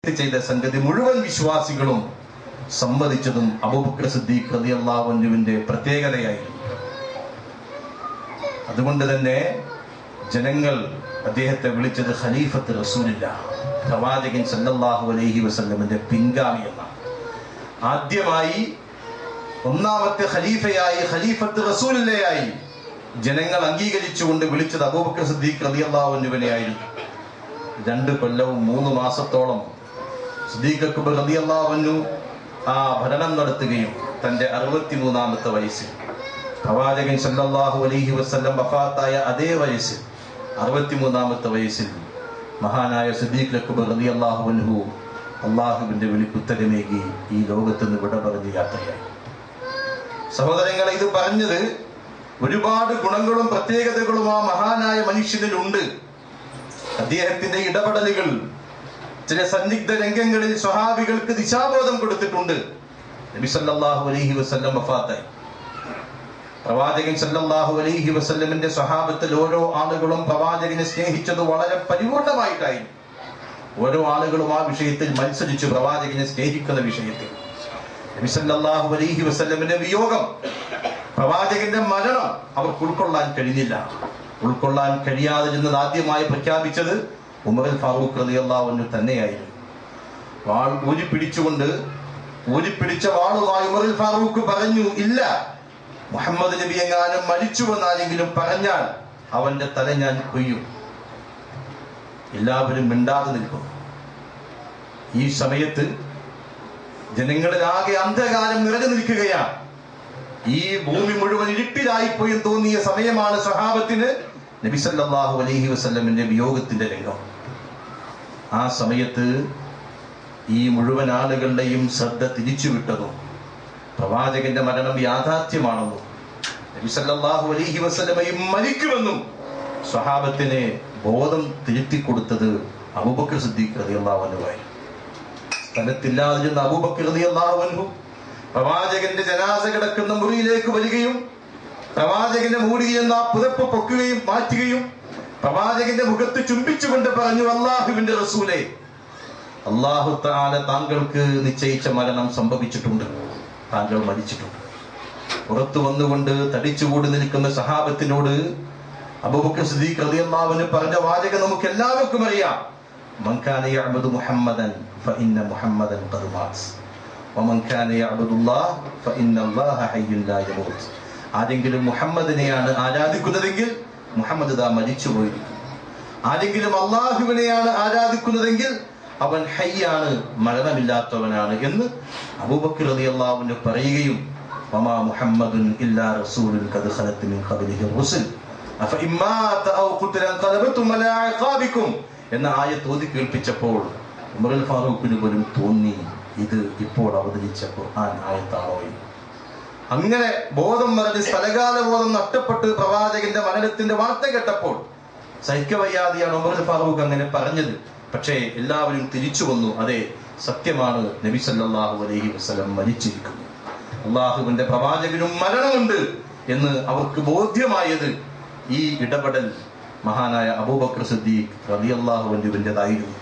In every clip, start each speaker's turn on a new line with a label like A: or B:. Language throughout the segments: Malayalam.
A: ചെയ്ത സംഗതി മുഴുവൻ വിശ്വാസികളും സമ്മതിച്ചതും അബൂബക്കർ സിദ്ദീഖ് റളിയല്ലാഹു അൻഹുവിന്റെ പ്രത്യേകതയായിരുന്നു. അതുകൊണ്ട് തന്നെ ജനങ്ങൾ അദ്ദേഹത്തെ വിളിച്ചത് ഖലീഫത്ത് റസൂലില്ലാഹ്, പ്രവാചകൻ സല്ലല്ലാഹു അലൈഹി വസല്ലമിന്റെ പിൻഗാമി എന്നാണ്. ആദ്യമായി ഒന്നാമത്തെ ഖലീഫയായി, ഖലീഫത്ത് റസൂലില്ലാഹി ജനങ്ങൾ അംഗീകരിച്ചുകൊണ്ട് വിളിച്ചത് അബൂബക്കർ സിദ്ദീഖ് റളിയല്ലാഹു അൻഹുവിനെയായിരുന്നു. 2 കൊല്ലവും 3 മാസത്തോളം സിദ്ദീഖ് അക്ബർ റളിയല്ലാഹു അൻഹു ആ ഭരണം നടത്തുകയും തന്റെ 63ാമത്തെ വയസ്സിൽ പ്രവാചകൻ സല്ലല്ലാഹു അലൈഹി വസല്ലം വഫാത്തായ അതേ വയസ്സിൽ 63ാമത്തെ വയസ്സിൽ മഹാനായ സിദ്ദീഖ് അക്ബർ റളിയല്ലാഹു അൻഹു അള്ളാഹുവിന്റെ വിളിക്കുത്തരമേകി ഈ ലോകത്ത് നിന്ന് വിട പറഞ്ഞ് യാത്രയായി. സഹോദരങ്ങളെ, ഇത് പറഞ്ഞത് ഒരുപാട് ഗുണങ്ങളും പ്രത്യേകതകളും ആ മഹാനായ മനുഷ്യനിലുണ്ട്. അദ്ദേഹത്തിന്റെ ഇടപെടലുകൾ ചില സന്നിഗ്ധ രംഗങ്ങളിൽ സ്വഹാബികൾക്ക് ദിശാബോധം കൊടുത്തിട്ടുണ്ട്. നബി സല്ലല്ലാഹു അലൈഹി വസല്ലം വഫാത്തായി. പ്രവാചകൻ സല്ലല്ലാഹു അലൈഹി വസല്ലമിന്റെ സ്വഹാബത്തിൽ ഓരോ ആളുകളും പ്രവാചകനെ സ്നേഹിച്ചത് വളരെ പരിപൂർണമായിട്ടായിരുന്നു. ഓരോ ആളുകളും ആ വിഷയത്തിൽ മത്സരിച്ചു, പ്രവാചകനെ സ്നേഹിക്കുന്ന വിഷയത്തിൽ. നബി സല്ലല്ലാഹു അലൈഹി വസല്ലമിന്റെ വിയോഗം, പ്രവാചകന്റെ മരണം അവർക്ക് ഉൾക്കൊള്ളാൻ കഴിഞ്ഞില്ല. ഉൾക്കൊള്ളാൻ കഴിയാതിരുന്നത് ആദ്യമായി പ്രഖ്യാപിച്ചത് ഉമർ ഫാറൂഖ് റളിയല്ലാഹു അൻഹു തന്നെയായിരുന്നു. വാൾ ഊരിപ്പിടിച്ച വാളുമായി ഉമർ ഫാറൂഖ് പറഞ്ഞു, ഇല്ല, മുഹമ്മദ് നബി എങ്ങാനും മരിച്ചുവെന്നാരെങ്കിലും പറഞ്ഞാൽ അവന്റെ തല ഞാൻ കൊയ്യും. എല്ലാവരും മിണ്ടാതെ നിൽക്കുന്നു. ഈ സമയത്ത് ജനങ്ങളിലാകെ അന്ധകാരം നിറഞ്ഞു നിൽക്കുകയാണ്. ഈ ഭൂമി മുഴുവൻ ഇരുട്ടിലായിപ്പോയി തോന്നിയ സമയമാണ് സ്വഹാബത്തിന് നബി സല്ലല്ലാഹു അലൈഹി വസല്ലമിന്റെ വിയോഗത്തിന്റെ രംഗം. ആ സമയത്ത് ഈ മുഴുവൻ ആളുകളുടെയും ശ്രദ്ധ തിരിച്ചുവിട്ടതും പ്രവാചകന്റെ മരണം യാഥാർത്ഥ്യമാണെന്നും നബി സല്ലല്ലാഹു അലൈഹി വസല്ലമയും മരിക്കുമെന്നും സ്വഹാബത്തിന് ബോധം തിരുത്തിക്കൊടുത്തത് അബൂബക്കർ സിദ്ദീഖ് റളിയല്ലാഹു അൻഹുവായി. സ്ഥലത്തില്ലാതിരുന്ന അബൂബക്കർ റളിയല്ലാഹു അൻഹു പ്രവാചകന്റെ ജനാസ കിടക്കുന്ന മുറിയിലേക്ക് വരികയും പ്രവാചകന്റെ മൂടിയെന്ന പുതപ്പ് പൊക്കുകയും മാറ്റുകയും പ്രവാചകന്റെ മുഖത്ത് ചുംബിച്ചുകൊണ്ട് പറഞ്ഞു, അല്ലാഹുവിന്റെ റസൂലേ, അല്ലാഹു തആല താങ്കൾക്ക് നിശ്ചയിച്ച മരണം സംഭവിച്ചിട്ടുണ്ട്, താങ്കൾ മരിച്ചിട്ടുണ്ട്. പുറത്തു വന്നുകൊണ്ട് തടിച്ചുകൂടി നിൽക്കുന്ന സഹാബത്തിനോട് അബൂബക്കർ സിദ്ദീഖ് റളിയല്ലാഹു അൻഹു പറഞ്ഞ വാചകം നമുക്ക് എല്ലാവർക്കും അറിയാം. മൻ കാന യഅബുദു മുഹമ്മദൻ ഫഇന്ന മുഹമ്മദൻ ഖദ് മാത് വമൻ കാന യഅബുദുല്ലാഹ ഫഇന്നല്ലാഹ ഹയ്യുൻ ലാ യമൂത്. ആരെങ്കിലും മുഹമ്മദിനെയാണ് ആരാധിക്കുന്നതെങ്കിൽ മുഹമ്മദ് ദാ മരിച്ചുപോയിരിക്കും. ആരെങ്കിലും അല്ലാഹുവിനെയാണ് ആരാധിക്കുന്നതെങ്കിൽ അവൻ ഹയ്യാണ്, മരണമില്ലാത്തവനാണ് എന്ന് അബൂബക്കർ റളിയല്ലാഹു അൻഹു പറയുകയും വമാ മുഹമ്മദുൻ ഇല്ലാ റസൂലുൻ ഖദ് ഖലത് മിൻ ഖബ്ലിഹി റുസുൽ അഫഇമ്മാത ഔ ഖുതില ഖലബതും അലാ അഖാബികും എന്ന ആയത്ത് ഓതി കേൾപ്പിച്ചപ്പോൾ ഉമർ ഫാറൂഖിന് പോലും തോന്നി, ഇത് ഇപ്പോൾ അവതരിച്ച ഖുർആൻ ആയത്താണോ എന്ന്. അങ്ങനെ ബോധം മറഞ്ഞ് സ്ഥലകാല ബോധം നഷ്ടപ്പെട്ട് പ്രവാചകന്റെ മരണത്തിന്റെ വാർത്ത കേട്ടപ്പോൾ സഹിക്കവയ്യാതെയാണ് ഉമർ ഫാറൂഖ് അങ്ങനെ പറഞ്ഞത്. പക്ഷേ എല്ലാവരും തിരിച്ചു വന്നു, അതെ, സത്യമാണ്, നബി സല്ലല്ലാഹു അലൈഹി വസല്ലം മരിച്ചിരിക്കുന്നു, അള്ളാഹുവിന്റെ പ്രവാചകനും മരണമുണ്ട് എന്ന് അവർക്ക് ബോധ്യമായത് ഈ ഇടപെടൽ മഹാനായ അബൂബക്കർ സിദ്ദീഖ് റളിയല്ലാഹു അൻഹുവിൻ്റെതായിരുന്നു.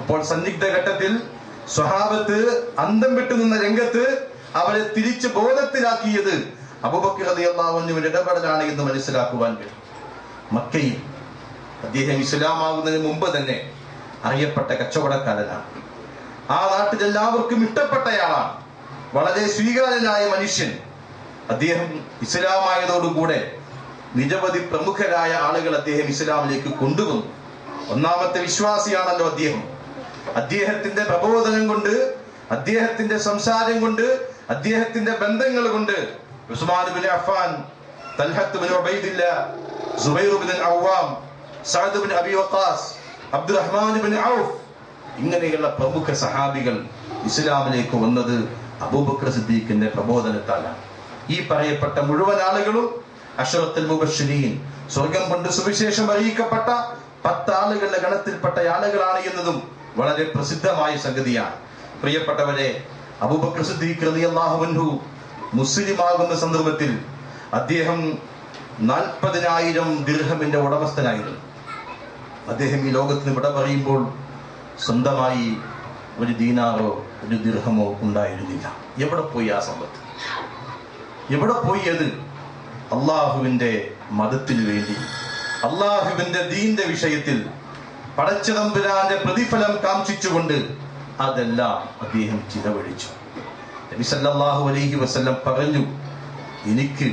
A: അപ്പോൾ സന്നിഗ്ധ ഘട്ടത്തിൽ സ്വഹാബത്ത് അന്തം വിട്ടു നിന്ന രംഗത്ത് അവരെ തിരിച്ച് ബോധത്തിലാക്കിയത് അബൂബക്കർ റളിയല്ലാഹു അൻഹുവിന്റെ ഇടപെടലാണ് എന്ന് മനസ്സിലാക്കുവാൻ കഴിയും. മക്കയിൽ അദ്ദേഹം ഇസ്ലാമാകുന്നതിന് മുമ്പ് തന്നെ അറിയപ്പെട്ട കച്ചവടക്കാരനാണ്. ആ നാട്ടിൽ എല്ലാവർക്കും ഇഷ്ടപ്പെട്ടയാളാണ്, വളരെ സ്വീകാര്യനായ മനുഷ്യൻ. അദ്ദേഹം ഇസ്ലാമായതോടുകൂടെ നിരവധി പ്രമുഖരായ ആളുകൾ അദ്ദേഹം ഇസ്ലാമിലേക്ക് കൊണ്ടുവന്നു. ഒന്നാമത്തെ വിശ്വാസിയാണല്ലോ അദ്ദേഹം. അദ്ദേഹത്തിന്റെ പ്രബോധനം കൊണ്ട്, അദ്ദേഹത്തിന്റെ സംസാരം കൊണ്ട്, അദ്ദേഹത്തിന്റെ ബന്ധങ്ങൾ കൊണ്ട് Usman ibn Affan, Talha ibn Ubaidullah, Zubair ibn Awwam, Saad ibn Abi Waqqas, Abdurrahman ibn Auf, ഇങ്ങനെയുള്ള പ്രമുഖ സഹാബികൾ ഇസ്ലാമിലേക്ക് വന്നത് അബൂബക്കർ സിദ്ദീഖിന്റെ പ്രബോധനത്താലാണ്. ഈ പറയപ്പെട്ട മുഴുവൻ ആളുകളും അശറത്തുൽ മുബശ്ശിരീൻ, സ്വർഗം കൊണ്ട് സുവിശേഷം അറിയിക്കപ്പെട്ട 10 ആളുകളുടെ ഗണത്തിൽപ്പെട്ട ആളുകളാണ് എന്നതും വളരെ പ്രസിദ്ധമായ സംഗതിയാണ്. പ്രിയപ്പെട്ടവരെ, അബൂബക്കർ സിദ്ദീഖ് റളിയല്ലാഹു അൻഹു മുസ്ലിം ആകുന്ന സന്ദർഭത്തിൽ അദ്ദേഹം 40,000 ദിർഹമിന്റെ ഉടമസ്ഥനായിരുന്നു. അദ്ദേഹം ഈ ലോകത്തിന് വിട പറയുമ്പോൾ സ്വന്തമായി ഒരു ദീനാറോ ഒരു ദിർഹമോ ഉണ്ടായിരുന്നില്ല. എവിടെ പോയി ആ സമ്പത്ത്? എവിടെ പോയി അത്? അള്ളാഹുവിന്റെ മതത്തിന് വേണ്ടി, അള്ളാഹുവിന്റെ ദീന്റെ വിഷയത്തിൽ പടച്ചതമ്പുരാന്റെ പ്രതിഫലം കാംക്ഷിച്ചുകൊണ്ട് അതെല്ലാം അദ്ദേഹം ചിലവഴിച്ചു. നബി സല്ലല്ലാഹു അലൈഹി വസല്ലം പറഞ്ഞു, എനിക്ക്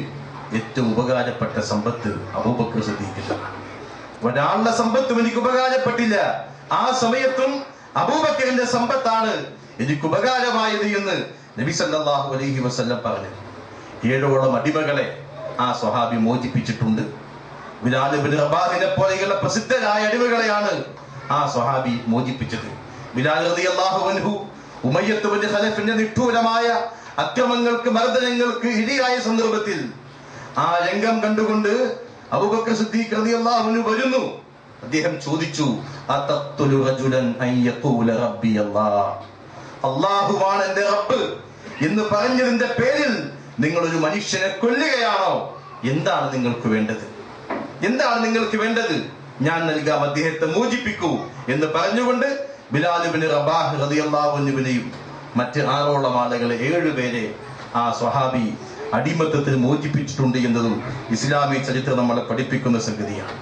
A: ഏറ്റവും ഉപകാരപ്പെട്ട സമ്പത്ത് അബൂബക്കർ സിദ്ദീഖിനാണ്. ഒരാളുടെ സമ്പത്തും എനിക്ക് ഉപകാരപ്പെട്ടില്ല. ആ സമയത്തും അബൂബക്കറിന്റെ സമ്പത്താണ് എനിക്ക് ഉപകാരമായത് എന്ന് നബി സല്ലല്ലാഹു അലൈഹി വസല്ലം പറഞ്ഞു. 7ഓളം അടിമകളെ ആ സ്വഹാബി മോചിപ്പിച്ചിട്ടുണ്ട്. ബിലാൽ ഇബ്നു റബാഹിനെ പോലെയുള്ള പ്രസിദ്ധരായ അടിമകളെയാണ് ആ സ്വഹാബി മോചിപ്പിച്ചത്. ബിലാൽ റളിയല്ലാഹു അൻഹു ഉമയ്യത്ത് ഇബ്നു ഖലഫിന്റെ നിഷ്ഠൂരമായ അക്രമങ്ങൾക്ക്, മർദ്ദനങ്ങൾക്ക് ഇരയായ സന്ദർഭത്തിൽ ആ രംഗം കണ്ടുകൊണ്ട് അബൂബക്കർ സിദ്ദീഖ് റളിയല്ലാഹു അൻഹു വരുന്നു. അദ്ദേഹം ചോദിച്ചു, അതഖ്തുലു റജുലൻ അൻ യഖൂല റബ്ബി അല്ലാഹ്, അല്ലാഹുവാണ് എന്റെ റബ്ബ് എന്ന് പറഞ്ഞതിന്റെ പേരിൽ നിങ്ങൾ ഒരു മനുഷ്യനെ കൊല്ലുകയാണോ? എന്താണ് നിങ്ങൾക്ക് വേണ്ടത്? എന്താണ് നിങ്ങൾക്ക് വേണ്ടത്? ഞാൻ നൽകാം, അദ്ദേഹത്തെ മോചിപ്പിക്കൂ എന്ന് പറഞ്ഞുകൊണ്ട് ബിലാൽ ഇബ്നു റബാഹ് റളിയല്ലാഹു അൻഹുവിനെയും മറ്റ് 6ഓളം ആളുകളെ, 7 പേരെ ആ സ്വഹാബി അടിമത്തത്തിൽ മോചിപ്പിച്ചിട്ടുണ്ട് എന്നതും ഇസ്ലാമിക ചരിത്രം നമ്മളെ പഠിപ്പിക്കുന്ന സംഗതിയാണ്.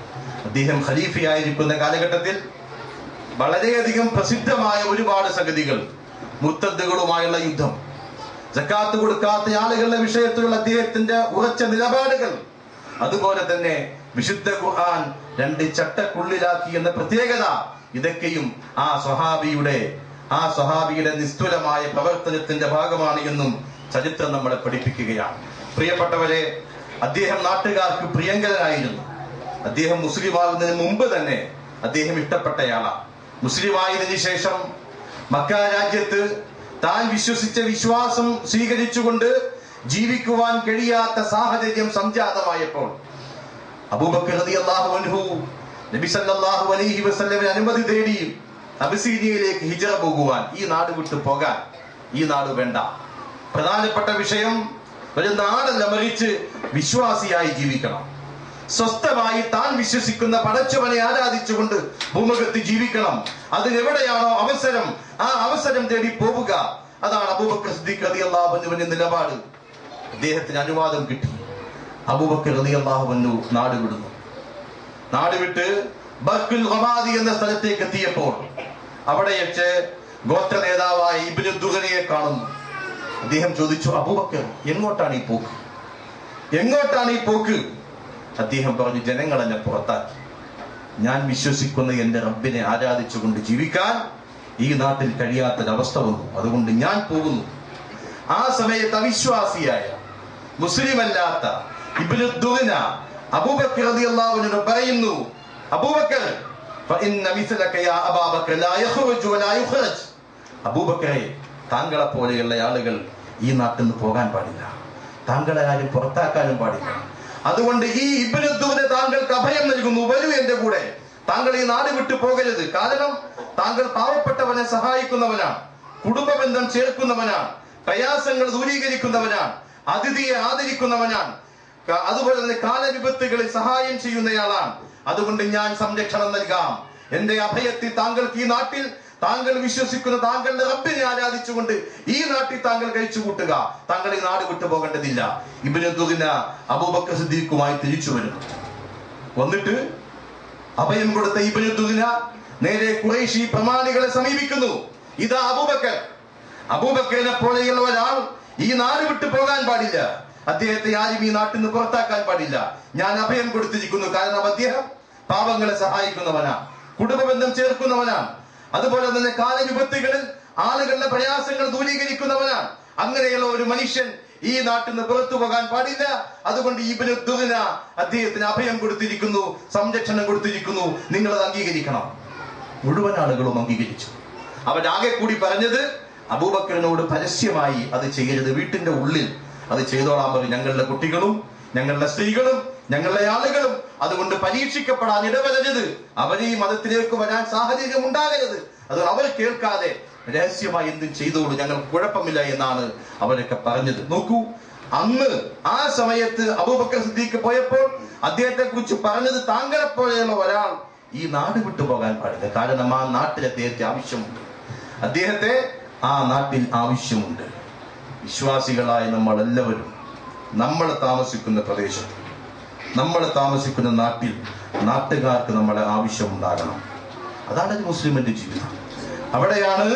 A: അദ്ദേഹം ഖലീഫയായിരിക്കുന്ന കാലഘട്ടത്തിൽ വളരെയധികം പ്രസിദ്ധമായ ഒരുപാട് സംഗതികൾ, മുർത്തദ്ദുകളുമായുള്ള യുദ്ധം, സക്കാത്ത് കൊടുക്കാത്ത ആളുകളുടെ വിഷയത്തിലുള്ള അദ്ദേഹത്തിന്റെ ഉറച്ച നിലപാടുകൾ, അതുപോലെ തന്നെ വിശുദ്ധ ഖുർആൻ 2 ചട്ടക്കുള്ളിലാക്കി എന്ന പ്രത്യേകത, ഇതൊക്കെയും ആ സ്വഹാബിയുടെ നിസ്തുലമായ പ്രവർത്തനത്തിന്റെ ഭാഗമാണ് എന്നും ചരിത്രം നമ്മളെ പഠിപ്പിക്കുകയാണ്. പ്രിയപ്പെട്ടവരെ, അദ്ദേഹം നാട്ടുകാർക്ക് പ്രിയങ്കരനായിരുന്നു. അദ്ദേഹം മുസ്ലിം ആകുന്നതിന് മുമ്പ് തന്നെ അദ്ദേഹം ഇഷ്ടപ്പെട്ടയാളാണ്. മുസ്ലിം ആയതിനു ശേഷം മക്ക രാജ്യത്ത് താൻ വിശ്വസിച്ച വിശ്വാസം സ്വീകരിച്ചുകൊണ്ട് ജീവിക്കുവാൻ കഴിയാത്ത സാഹചര്യം സംജാതമായപ്പോൾ അബൂബക്കർ റളിയല്ലാഹു അൻഹു നബി സല്ലല്ലാഹു അലൈഹി വസല്ലമയുടെ അനുമതി തേടി അബിസീനിയയിലേക്ക് ഹിജ്റ പോകുവാൻ, ഈ നാട് വിട്ടു പോകാൻ, ഈ നാട് വേണ്ട, പ്രധാനപ്പെട്ട വിഷയം ഒരു നാടല്ല, മറിച്ച് വിശ്വാസിയായി ജീവിക്കണം, സ്വസ്ഥമായി താൻ വിശ്വസിക്കുന്ന പടച്ചവനെ ആരാധിച്ചുകൊണ്ട് ഭൂമുഖത്ത് ജീവിക്കണം. അതിനെവിടെയാണോ അവസരം, ആ അവസരം തേടി പോവുക. അതാണ് അബൂബക്കർ സിദ്ദീഖ് റളിയല്ലാഹു അൻഹുവിന്റെ നിലപാട്. അദ്ദേഹത്തിന് അനുവാദം കിട്ടി. അബൂബക്കർ റളിയല്ലാഹു അൻഹു നാട് വിടുന്നു. നാട് വിട്ട് ബർക്കുൽ ഗമാദി എന്ന സ്ഥലത്തേക്ക് എത്തിയപ്പോൾ അവിടെ വെച്ച് ഗോത്ര നേതാവായ ഇബ്നു ദുഗനയെ കാണുന്നു. അദ്ദേഹം ചോദിച്ചു, അബൂബക്കർ എങ്ങോട്ടാണ് ഈ പോക്ക്? എങ്ങോട്ടാണ് ഈ പോക്ക്? അദ്ദേഹം പറഞ്ഞു, ജനങ്ങൾ എന്നെ പുറത്താക്കി. ഞാൻ വിശ്വസിക്കുന്ന എന്റെ റബ്ബിനെ ആരാധിച്ചുകൊണ്ട് ജീവിക്കാൻ ഈ നാട്ടിൽ കഴിയാത്തൊരവസ്ഥ വന്നു, അതുകൊണ്ട് ഞാൻ പോകുന്നു. ആ സമയത്ത് അവിശ്വാസിയായ, മുസ്ലിം അല്ലാത്ത ഇബ്നു ദുഗന അബൂബക്കർ റളിയല്ലാഹു അൻഹു പറയുന്നു, അബൂബക്കർ ഫഇന്ന മിസ്ലക യാ അബൂബക്കർ ലാ യഖ്റുജു വലാ യുഖ്റജ്. അബൂബക്കറെ, താങ്കളെ പോലെയുള്ള ആളുകൾ ഈ നാട്ടിൽ നിന്ന് പോകാൻ പാടില്ല, താങ്കളെ ആരും പുറത്താക്കാനും പാടില്ല. അതുകൊണ്ട് ഈ ഇബ്നു ദുഗന താങ്കൾക്ക് അഭയം നൽകുന്നു, വരൂ എന്റെ കൂടെ, താങ്കൾ ഈ നാട് വിട്ടു പോകരുത്. കാരണം താങ്കൾ പാവപ്പെട്ടവനെ സഹായിക്കുന്നവനാണ്, കുടുംബ ബന്ധം ചേർക്കുന്നവനാണ്, പ്രയാസങ്ങൾ ദൂരീകരിക്കുന്നവനാണ്, അതിഥിയെ ആദരിക്കുന്നവനാണ്, അതുപോലെ തന്നെ കാലവിപത്തുകളിൽ സഹായം ചെയ്യുന്നയാളാണ്. അതുകൊണ്ട് ഞാൻ സംരക്ഷണം നൽകാം. എന്റെ അഭയത്തിൽ താങ്കൾക്ക് ഈ നാട്ടിൽ താങ്കൾ വിശ്വസിക്കുന്ന താങ്കളുടെ റബ്ബിനെ ആരാധിച്ചുകൊണ്ട് ഈ നാട്ടിൽ താങ്കൾ കഴിച്ചു കൂട്ടുക, താങ്കൾ ഈ നാട് വിട്ടു പോകേണ്ടതില്ല. ഇബ്നു ദുഗന അബൂബക്കർ സിദ്ദീഖുമായി തിരിച്ചു വരുന്നു. വന്നിട്ട് അഭയം കൊടുത്ത ഇബ്നു ദുഗന നേരെ ഖുറൈശി പ്രമാണികളെ സമീപിക്കുന്നു. ഇതാ അബൂബക്കറിനെ പോലെയുള്ള ഒരാൾ ഈ നാട് വിട്ടു പോകാൻ പാടില്ല, അദ്ദേഹത്തെ ആരും ഈ നാട്ടിൽ നിന്ന് പുറത്താക്കാൻ പാടില്ല. ഞാൻ അഭയം കൊടുത്തിരിക്കുന്നു. കാരണം അദ്ദേഹം പാവങ്ങളെ സഹായിക്കുന്നവനാണ്, കുടുംബബന്ധം ചേർക്കുന്നവനാണ്, അതുപോലെ തന്നെ കാലവിപത്തുകളിൽ ആളുകളുടെ പ്രയാസങ്ങൾ ദൂരീകരിക്കുന്നവനാണ്. അങ്ങനെയുള്ള ഒരു മനുഷ്യൻ ഈ നാട്ടിൽ നിന്ന് പുറത്തു പോകാൻ പാടില്ല. അതുകൊണ്ട് ഇബ്നു ദുഗന അദ്ദേഹത്തിന് അഭയം കൊടുത്തിരിക്കുന്നു, സംരക്ഷണം കൊടുത്തിരിക്കുന്നു, നിങ്ങളത് അംഗീകരിക്കണം. മുഴുവൻ ആളുകളും അംഗീകരിച്ചു. അവരാകെ കൂടി പറഞ്ഞത്, അബൂബക്കറിനോട് പരസ്യമായി അത് ചെയ്യരുത്, വീട്ടിന്റെ ഉള്ളിൽ അത് ചെയ്തോളാൻ പറയും. ഞങ്ങളുടെ കുട്ടികളും ഞങ്ങളുടെ സ്ത്രീകളും ഞങ്ങളുടെ ആളുകളും അതുകൊണ്ട് പരീക്ഷിക്കപ്പെടാൻ ഇടവരരുത്, അവരെ ഈ മതത്തിലേക്ക് വരാൻ സാഹചര്യം ഉണ്ടാകരുത്. അത് അവർ കേൾക്കാതെ രഹസ്യമായി എന്തും ചെയ്തോളൂ, ഞങ്ങൾക്ക് കുഴപ്പമില്ല എന്നാണ് അവരൊക്കെ പറഞ്ഞത്. നോക്കൂ, അന്ന് ആ സമയത്ത് അബൂബക്കർ സിദ്ദീഖ് പോയപ്പോൾ അദ്ദേഹത്തെ കുറിച്ച് പറഞ്ഞത്, താങ്കളെ പോലെയുള്ള ഒരാൾ ഈ നാട് വിട്ടു പോകാൻ പാടില്ല, കാരണം ആ നാട്ടിൽ അദ്ദേഹത്തെ ആവശ്യമുണ്ട്. അദ്ദേഹത്തെ ആ നാട്ടിൽ ആവശ്യമുണ്ട്. വിശ്വാസികളായ നമ്മൾ എല്ലാവരും നമ്മൾ താമസിക്കുന്ന പ്രദേശത്ത്, നമ്മൾ താമസിക്കുന്ന നാട്ടിൽ നാട്ടുകാർക്ക് നമ്മളെ ആവശ്യമുണ്ടാകണം. അതാണ് മുസ്ലിമിന്റെ ജീവിതം. അവിടെയാണ്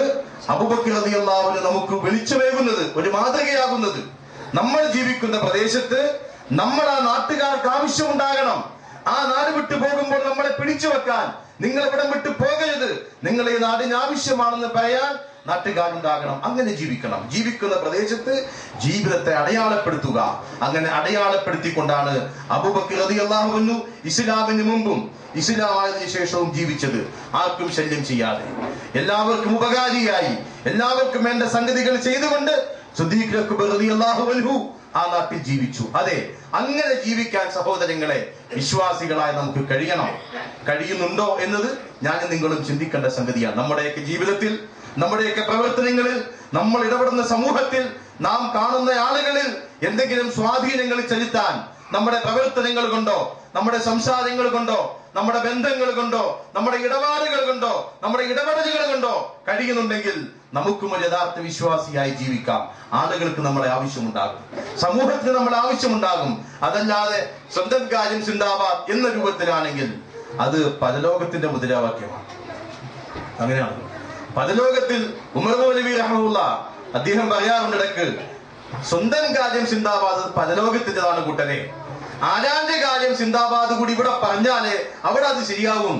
A: അബൂബക്കർ റളിയല്ലാഹു അൻഹു നമുക്ക് വെളിച്ചമേകുന്നത്, ഒരു മാതൃകയാകുന്നത്. നമ്മൾ ജീവിക്കുന്ന പ്രദേശത്ത് നമ്മൾ ആ നാട്ടുകാർക്ക് ആവശ്യമുണ്ടാകണം. ആ നാട് വിട്ടു പോകുമ്പോൾ നമ്മളെ പിടിച്ചു വെക്കാൻ, നിങ്ങൾ ഇവിടം വിട്ടു പോകരുത്, നിങ്ങൾ ഈ നാടിന് ആവശ്യമാണെന്ന് പറയാൻ നാട്ടുകാരുണ്ടാകണം. അങ്ങനെ ജീവിക്കണം. ജീവിക്കുന്ന പ്രദേശത്ത് ജീവിതത്തെ അടയാളപ്പെടുത്തുക. അങ്ങനെ അടയാളപ്പെടുത്തിക്കൊണ്ടാണ് അബൂബക്കർ റളിയല്ലാഹു അൻഹു ഇസ്ലാമിന് മുമ്പും ഇസ്ലാമായതിനു ശേഷവും ജീവിച്ചത്. ആർക്കും ശല്യം ചെയ്യാതെ, എല്ലാവർക്കും ഉപകാരിയായി, എല്ലാവർക്കും വേണ്ട സംഗതികൾ ചെയ്തുകൊണ്ട് സിദ്ദീഖ് അക്ബർ റളിയല്ലാഹു അൻഹു ആ നാട്ടിൽ ജീവിച്ചു. അതെ, അങ്ങനെ ജീവിക്കാൻ സഹോദരങ്ങളെ വിശ്വാസികളായി നമുക്ക് കഴിയണം. കഴിയുന്നുണ്ടോ എന്നത് ഞാനും നിങ്ങളും ചിന്തിക്കേണ്ട സംഗതിയാണ്. നമ്മുടെയൊക്കെ ജീവിതത്തിൽ, നമ്മുടെയൊക്കെ പ്രവർത്തനങ്ങളിൽ, നമ്മൾ ഇടപെടുന്ന സമൂഹത്തിൽ, നാം കാണുന്ന ആളുകളിൽ എന്തെങ്കിലും സ്വാധീനങ്ങൾ ചെലുത്താൻ നമ്മുടെ പ്രവർത്തനങ്ങൾ കൊണ്ടോ, നമ്മുടെ സംസാരങ്ങൾ കൊണ്ടോ, നമ്മുടെ ബന്ധങ്ങൾ കൊണ്ടോ, നമ്മുടെ ഇടപാടുകൾ കൊണ്ടോ, നമ്മുടെ ഇടപെടലുകൾ കൊണ്ടോ കഴിയുന്നുണ്ടെങ്കിൽ നമുക്കും ഒരു യഥാർത്ഥ വിശ്വാസിയായി ജീവിക്കാം. ആളുകൾക്ക് നമ്മളെ ആവശ്യമുണ്ടാകും, സമൂഹത്തിന് നമ്മളെ ആവശ്യമുണ്ടാകും. അതല്ലാതെ സ്വന്തം കാര്യം സിന്ദാബാദ് എന്ന രൂപത്തിലാണെങ്കിൽ അത് പരലോകത്തിന്റെ മുദ്രാവാക്യമാണ്. അങ്ങനെയാണ് പരലോകത്തിൽ. ഉമർ മൗലവി റഹ്മത്തുള്ളാഹി അദ്ദേഹം പറയാറുണ്ട് ഇടക്ക്, സ്വന്തം കാര്യം സിന്ദാബാദ് പരലോകത്തിൻ്റെതാണ് കൂട്ടരെ. ആരാന്റെ കാര്യം സിന്ദാബാദ് കൂടി ഇവിടെ പറഞ്ഞാലേ അവിടെ അത് ശരിയാവും.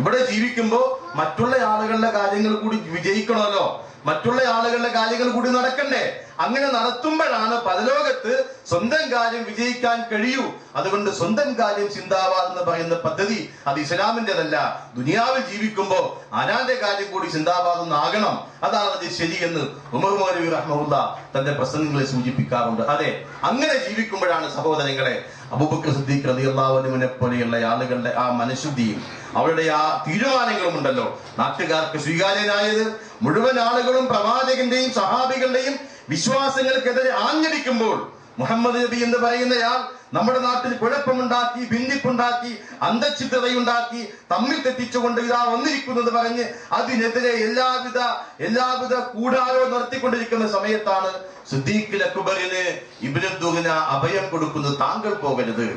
A: ഇവിടെ ജീവിക്കുമ്പോ മറ്റുള്ള ആളുകളുടെ കാര്യങ്ങൾ കൂടി വിജയിക്കണമല്ലോ, മറ്റുള്ള ആളുകളുടെ കാര്യങ്ങൾ കൂടി നടക്കണ്ടേ. അങ്ങനെ നടത്തുമ്പോഴാണ് പരലോകത്ത് സ്വന്തം കാര്യം വിജയിക്കാൻ കഴിയൂ. അതുകൊണ്ട് സ്വന്തം കാര്യം സിന്ദാബാദ് എന്ന് പറയുന്ന പദ്ധതി അത് ഇസ്ലാമിൻ്റെതല്ല. ദുനിയാവിൽ ജീവിക്കുമ്പോ ആരാന്റെ കാര്യം കൂടി സിന്ദാബാദ് എന്നാകണം, അതാണ് അത് ശരിയെന്ന് ഉമർ മൗലവി റഹ്മത്തുള്ളാഹി തന്റെ പ്രസംഗങ്ങളിൽ സൂചിപ്പിക്കാറുണ്ട്. അതെ, അങ്ങനെ ജീവിക്കുമ്പോഴാണ് സഹോദരങ്ങളെ അബൂബക്കർ സിദ്ദീഖ് റളിയല്ലാഹു അൻഹുവിനെ പോലെയുള്ള ആളുകളുടെ ആ മനഃശുദ്ധിയും അവരുടെ ആ തീരുമാനങ്ങളും ഉണ്ടല്ലോ നാട്ടുകാർക്ക് സ്വീകാര്യനായത്. മുഴുവൻ ആളുകളും പ്രവാചകന്റെയും സഹാബികളുടെയും വിശ്വാസങ്ങൾക്കെതിരെ ആഞ്ഞടിക്കുമ്പോൾ മുഹമ്മദ് നബി എന്ന് പറയുന്നയാൾ നമ്മുടെ നാട്ടിൽ കുഴപ്പമുണ്ടാക്കി, ഭിന്നിപ്പുണ്ടാക്കി, അന്തഛിദ്രതയുണ്ടാക്കി, തമ്മിൽ തെറ്റിച്ചുകൊണ്ട് ഇതാ വന്നിരിക്കുന്നത് പറഞ്ഞ് അതിനെതിരെ എല്ലാവിധ കൂടാരോ നടത്തിക്കൊണ്ടിരിക്കുന്ന സമയത്താണ് സിദ്ദീഖ് അക്ബറിന് ഇബ്നു ദുഗ്ന അഭയം കൊടുക്കുന്നത്. താങ്കൾ പോകരുത്,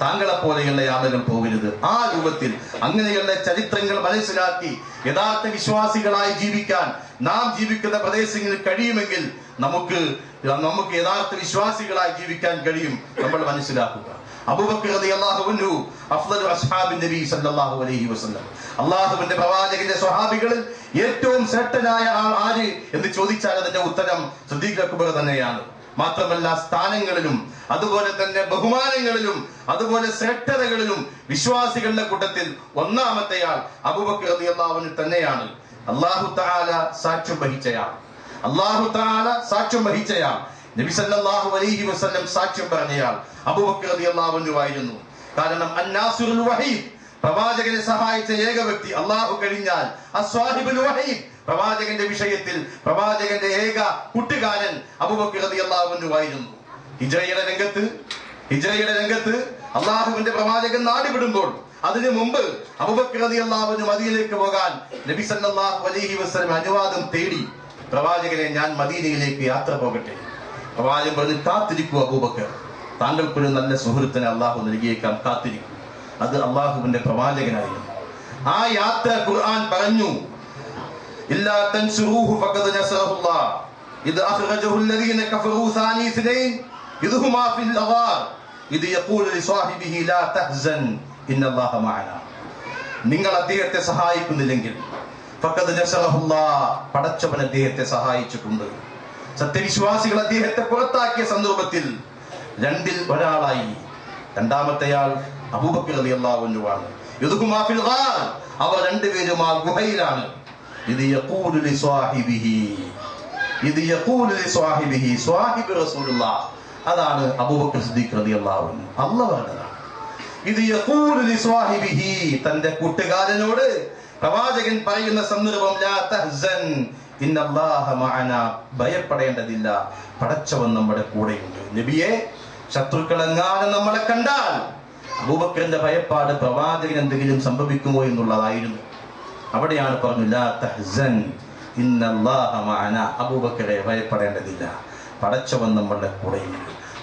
A: താങ്കളെ പോലെയുള്ള ആളുകൾ പോകരുത്. ആ രൂപത്തിൽ അങ്ങനെയുള്ള ചരിത്രങ്ങൾ മനസ്സിലാക്കി യഥാർത്ഥ വിശ്വാസികളായി ജീവിക്കാൻ നാം ജീവിക്കുന്ന പ്രദേശങ്ങളിൽ കഴിയുമെങ്കിൽ നമുക്ക് യഥാർത്ഥ വിശ്വാസികളായി ജീവിക്കാൻ കഴിയും. നമ്മൾ മനസ്സിലാക്കുക. അബൂബക്കർ റളിയല്ലാഹു അൻഹു അഫ്ളലു അസ്ഹാബിൻ നബി സല്ലല്ലാഹു അലൈഹി വസല്ലം, അല്ലാഹുവിന്റെ പ്രവാചകന്റെ സ്വഹാബികളിൽ ഏറ്റവും ശ്രേഷ്ഠനായ ആൾ ആര് എന്ന് ചോദിച്ചാൽ അതിന്റെ ഉത്തരം സിദ്ദീഖ് അക്ബർ തന്നെയാണ്. മാത്രമല്ല സ്ഥാനങ്ങളിലും അതുപോലെ തന്നെ ബഹുമാനങ്ങളിലും അതുപോലെ ശ്രേഷ്ഠതകളിലും വിശ്വാസികളുടെ കൂട്ടത്തിൽ ഒന്നാമത്തെയാൾ അബൂബക്കർ റളിയല്ലാഹു അൻഹു തന്നെയാണ്. അല്ലാഹു തആല സാക്ഷ്യം വഹിച്ചയാൾ നബി സല്ലല്ലാഹു അലൈഹി വസല്ലം സാക്ഷ്യം പറഞ്ഞയാൾ അബൂബക്കർ റളിയല്ലാഹു അൻഹു ആയിരുന്നു. കാരണം അന്നാസുറുൽ വഹീദ്, പ്രവാചകനെ സഹായിച്ച ഏക വ്യക്തി അല്ലാഹു കഴിഞ്ഞാൽ അസ്വാഹിബുൽ വഹീദ്, പ്രവാചകന്റെ വിഷയത്തിൽ പ്രവാചകന്റെ ഏക കൂട്ടുകാരൻ അബൂബക്കർ റളിയല്ലാഹു അൻഹു ആയിരുന്നു. ഹിജ്റയുടെ രംഗത്ത് അല്ലാഹുവിന്റെ പ്രവാചകൻ നാട് വിടുമ്പോൾ അതിനു മുമ്പ് അബൂബക്കർ റളിയല്ലാഹു അൻഹു മദീനയിലേക്ക് പോകാൻ നബി സല്ലല്ലാഹു അലൈഹി വസല്ലം അനുവാദം തേടി. പ്രവാചകനെ, ഞാൻ മദീനയിലേക്ക് യാത്ര പോകട്ടെ. പ്രവാചകൻ പറഞ്ഞു, കാത്തിരിക്കൂ അബൂബക്കർ, താങ്കൾക്കൊരു നല്ല സുഹൃത്തിനെ അല്ലാഹു നൽകിയേക്കാം, കാത്തിരിക്കും. അത് അല്ലാഹുവിന്റെ പ്രവാചകനായിരുന്നു. ആ യാത്ര ഖുർആൻ പറഞ്ഞു, ഇല്ലാ തൻസുറൂഹു ഫഖദ് നസറഹുല്ലാഹ് ഇദ് അഖ്റജഹു അൽദീന കഫറൂ സാനി ഇസ്നൈൻ ഇദ് ഹുമാ ഫിൽ ഗാർ ഇദ് യഖൂലു ലിസ്വാഹിബിഹി ലാ തഹ്സൻ ഇന്നല്ലാഹ മഅനാ. നിങ്ങൾ അദ്ദേഹത്തെ സഹായിക്കുന്നില്ലെങ്കിൽ ഫഖദ് നസറഹുല്ലാഹ്, പടച്ചവൻ അദ്ദേഹത്തെ സഹായിച്ചിട്ടുണ്ട്. സത്യവിശ്വാസികൾ അദ്ദേഹത്തെ പുറത്താക്കിയ സന്ദർഭത്തിൽ രണ്ടിൽ ഒരാളായി. രണ്ടാമത്തെയാൾ അബൂബക്കർ റളിയല്ലാഹു അൻഹു ആണ്. ഇദ് ഹുമാ ഫിൽ ഗാർ, അവർ രണ്ടുപേരും ആ ഗുഹയിലാണ്. ഇത് യഖൂലു ലിസ്വാഹിബിഹി സ്വാഹിബ് റസൂലുള്ളാഹ്, അതാണ് അബൂബക്കർ സിദ്ദീഖ് റളിയല്ലാഹു അൻഹു. അല്ലാഹു പറഞ്ഞതാണ്. ഇത് യഖൂലു ലിസ്വാഹിബിഹി, തന്റെ കൂട്ടുകാരനോട് പ്രവാചകൻ പറയുന്ന സന്ദർഭം, ലാ തഹ്സൻ ഇന്നല്ലാഹ മഅനാ, ഭയപ്പെടേണ്ടതില്ല, പടച്ചവൻ നമ്മുടെ കൂടെയുണ്ട്. നബിയെ, ശത്രുക്കളെങ്ങാനും നമ്മളെ കണ്ടാൽ അബൂബക്കറിന്റെ ഭയപ്പാട് പ്രവാചകൻ എന്തെങ്കിലും സംഭവിക്കുമോ എന്നുള്ളതായിരുന്നു. അവിടെയാണ് പറഞ്ഞു, ലാ തഹ്സൻ ഇന്നല്ലാഹ മഅനാ, അബൂബക്കറെ ഭയപ്പെടേണ്ടതില്ല, പടച്ചവൻ നമ്മളുടെ കൂടെയുണ്ട്.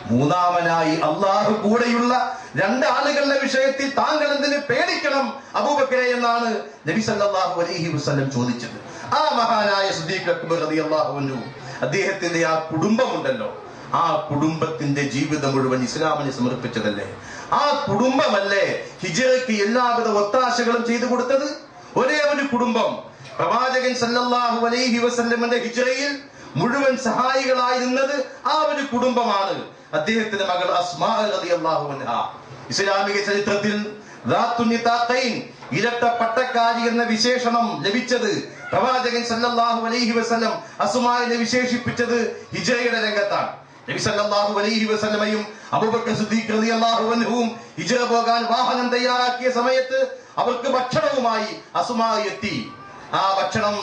A: മൂന്നാമനായി അള്ളാഹു കൂടെയുള്ള രണ്ടാളുകളുടെ വിഷയത്തിൽ താങ്കൾ എന്തിന് പേടിക്കണം അബൂബക്കറെ എന്നാണ് നബി സല്ലല്ലാഹു അലൈഹി വസല്ലം ചോദിച്ചത്. ആ മഹാനായ സിദ്ദീഖ് അക്ബർ റളിയല്ലാഹു അൻഹു, അദ്ദേഹത്തിന്റെ ആ കുടുംബമുണ്ടല്ലോ, ആ കുടുംബത്തിന്റെ ജീവിതം മുഴുവൻ ഇസ്ലാമിന് സമർപ്പിച്ചതല്ലേ? ആ കുടുംബമല്ലേ ഹിജ്റയ്ക്ക് എല്ലാവിധ ഒത്താശകളും ചെയ്തു കൊടുത്തത്? ഒരേ ഒരു കുടുംബം, പ്രവാചകൻ സല്ലല്ലാഹു അലൈഹി വസല്ലമിന്റെ ഹിജ്റയിൽ മുഴുവൻ സഹായികളായി നിന്നത് ആ ഒരു കുടുംബമാണ്. അദ്ദേഹത്തിന്റെ മകൾ അസ്മാ റളിയല്ലാഹു അൻഹാ, ഇസ്ലാമിക ചരിത്രത്തിൽ ദാത്തുൻ നിതാഖൈൻ, ഇരട്ട പട്ടക്കാരി എന്ന വിശേഷണം ലഭിച്ചത് പ്രവാചകൻ സല്ലല്ലാഹു അലൈഹി വസല്ലം അസ്മായെ വിശേഷിപ്പിച്ചത് ഹിജ്റയുടെ രംഗത്താണ്. നബി സല്ലല്ലാഹു അലൈഹി വസല്ലമയും അബൂബക്കർ സിദ്ദീഖ് റളിയല്ലാഹു അൻഹുവും ഹിജ്റ പോകാൻ വാഹനം തയ്യാറാക്കിയ സമയത്ത് അവർക്ക് ഭക്ഷണവുമായി അസ്മാ എത്തി. ആ ഭക്ഷണം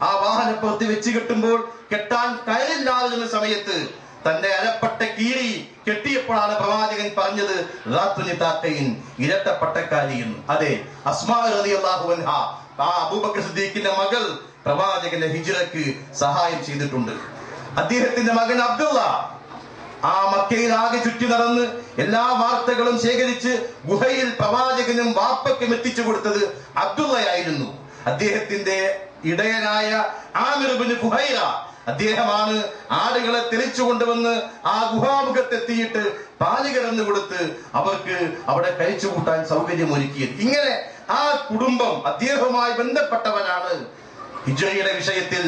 A: ആ വാഹനപ്പുറത്ത് വെച്ച് കെട്ടുമ്പോൾ കെട്ടാൻ കയറില്ലാതിരുന്ന സമയത്ത് തന്റെ അരപ്പട്ട കീറി കെട്ടിയപ്പോഴാണ് പ്രവാചകൻ പറഞ്ഞത് ദാത്തുൻ നിതാഖൈൻ, ഇരട്ട പട്ടക്കാരി എന്ന്. അതെ, അസ്മാ റളിയല്ലാഹു അൻഹാ, ആ അബൂബക്കർ സിദ്ദീഖിന്റെ മകൾ പ്രവാചകന്റെ ഹിജ്റയ്ക്ക് സഹായം ചെയ്തിട്ടുണ്ട്. അദ്ദേഹത്തിന്റെ മകൻ അബ്ദുള്ള ആ മക്കയിൽ ആകെ ചുറ്റി നടന്ന് എല്ലാ വാർത്തകളും ശേഖരിച്ച് ഗുഹയിൽ പ്രവാചകനും വാപ്പയ്ക്കും എത്തിച്ചു കൊടുത്തത് അബ്ദുള്ളയായിരുന്നു. അദ്ദേഹത്തിന്റെ ഇടയനായ ആമിർ ഇബ്നു ഫുഹൈറ, അദ്ദേഹമാണ് ആടുകളെ തെളിച്ചു കൊണ്ടുവന്ന് ആ ഗുഹാമുഖത്തെത്തിയിട്ട് പാല് കറന്നു കൊടുത്ത് അവർക്ക് അവിടെ കഴിച്ചു കൂട്ടാൻ സൗകര്യമൊരുക്കിയത്. ഇങ്ങനെ ആ കുടുംബം അദ്ദേഹവുമായി ബന്ധപ്പെട്ടവരാണ് ഹിജ്റയുടെ വിഷയത്തിൽ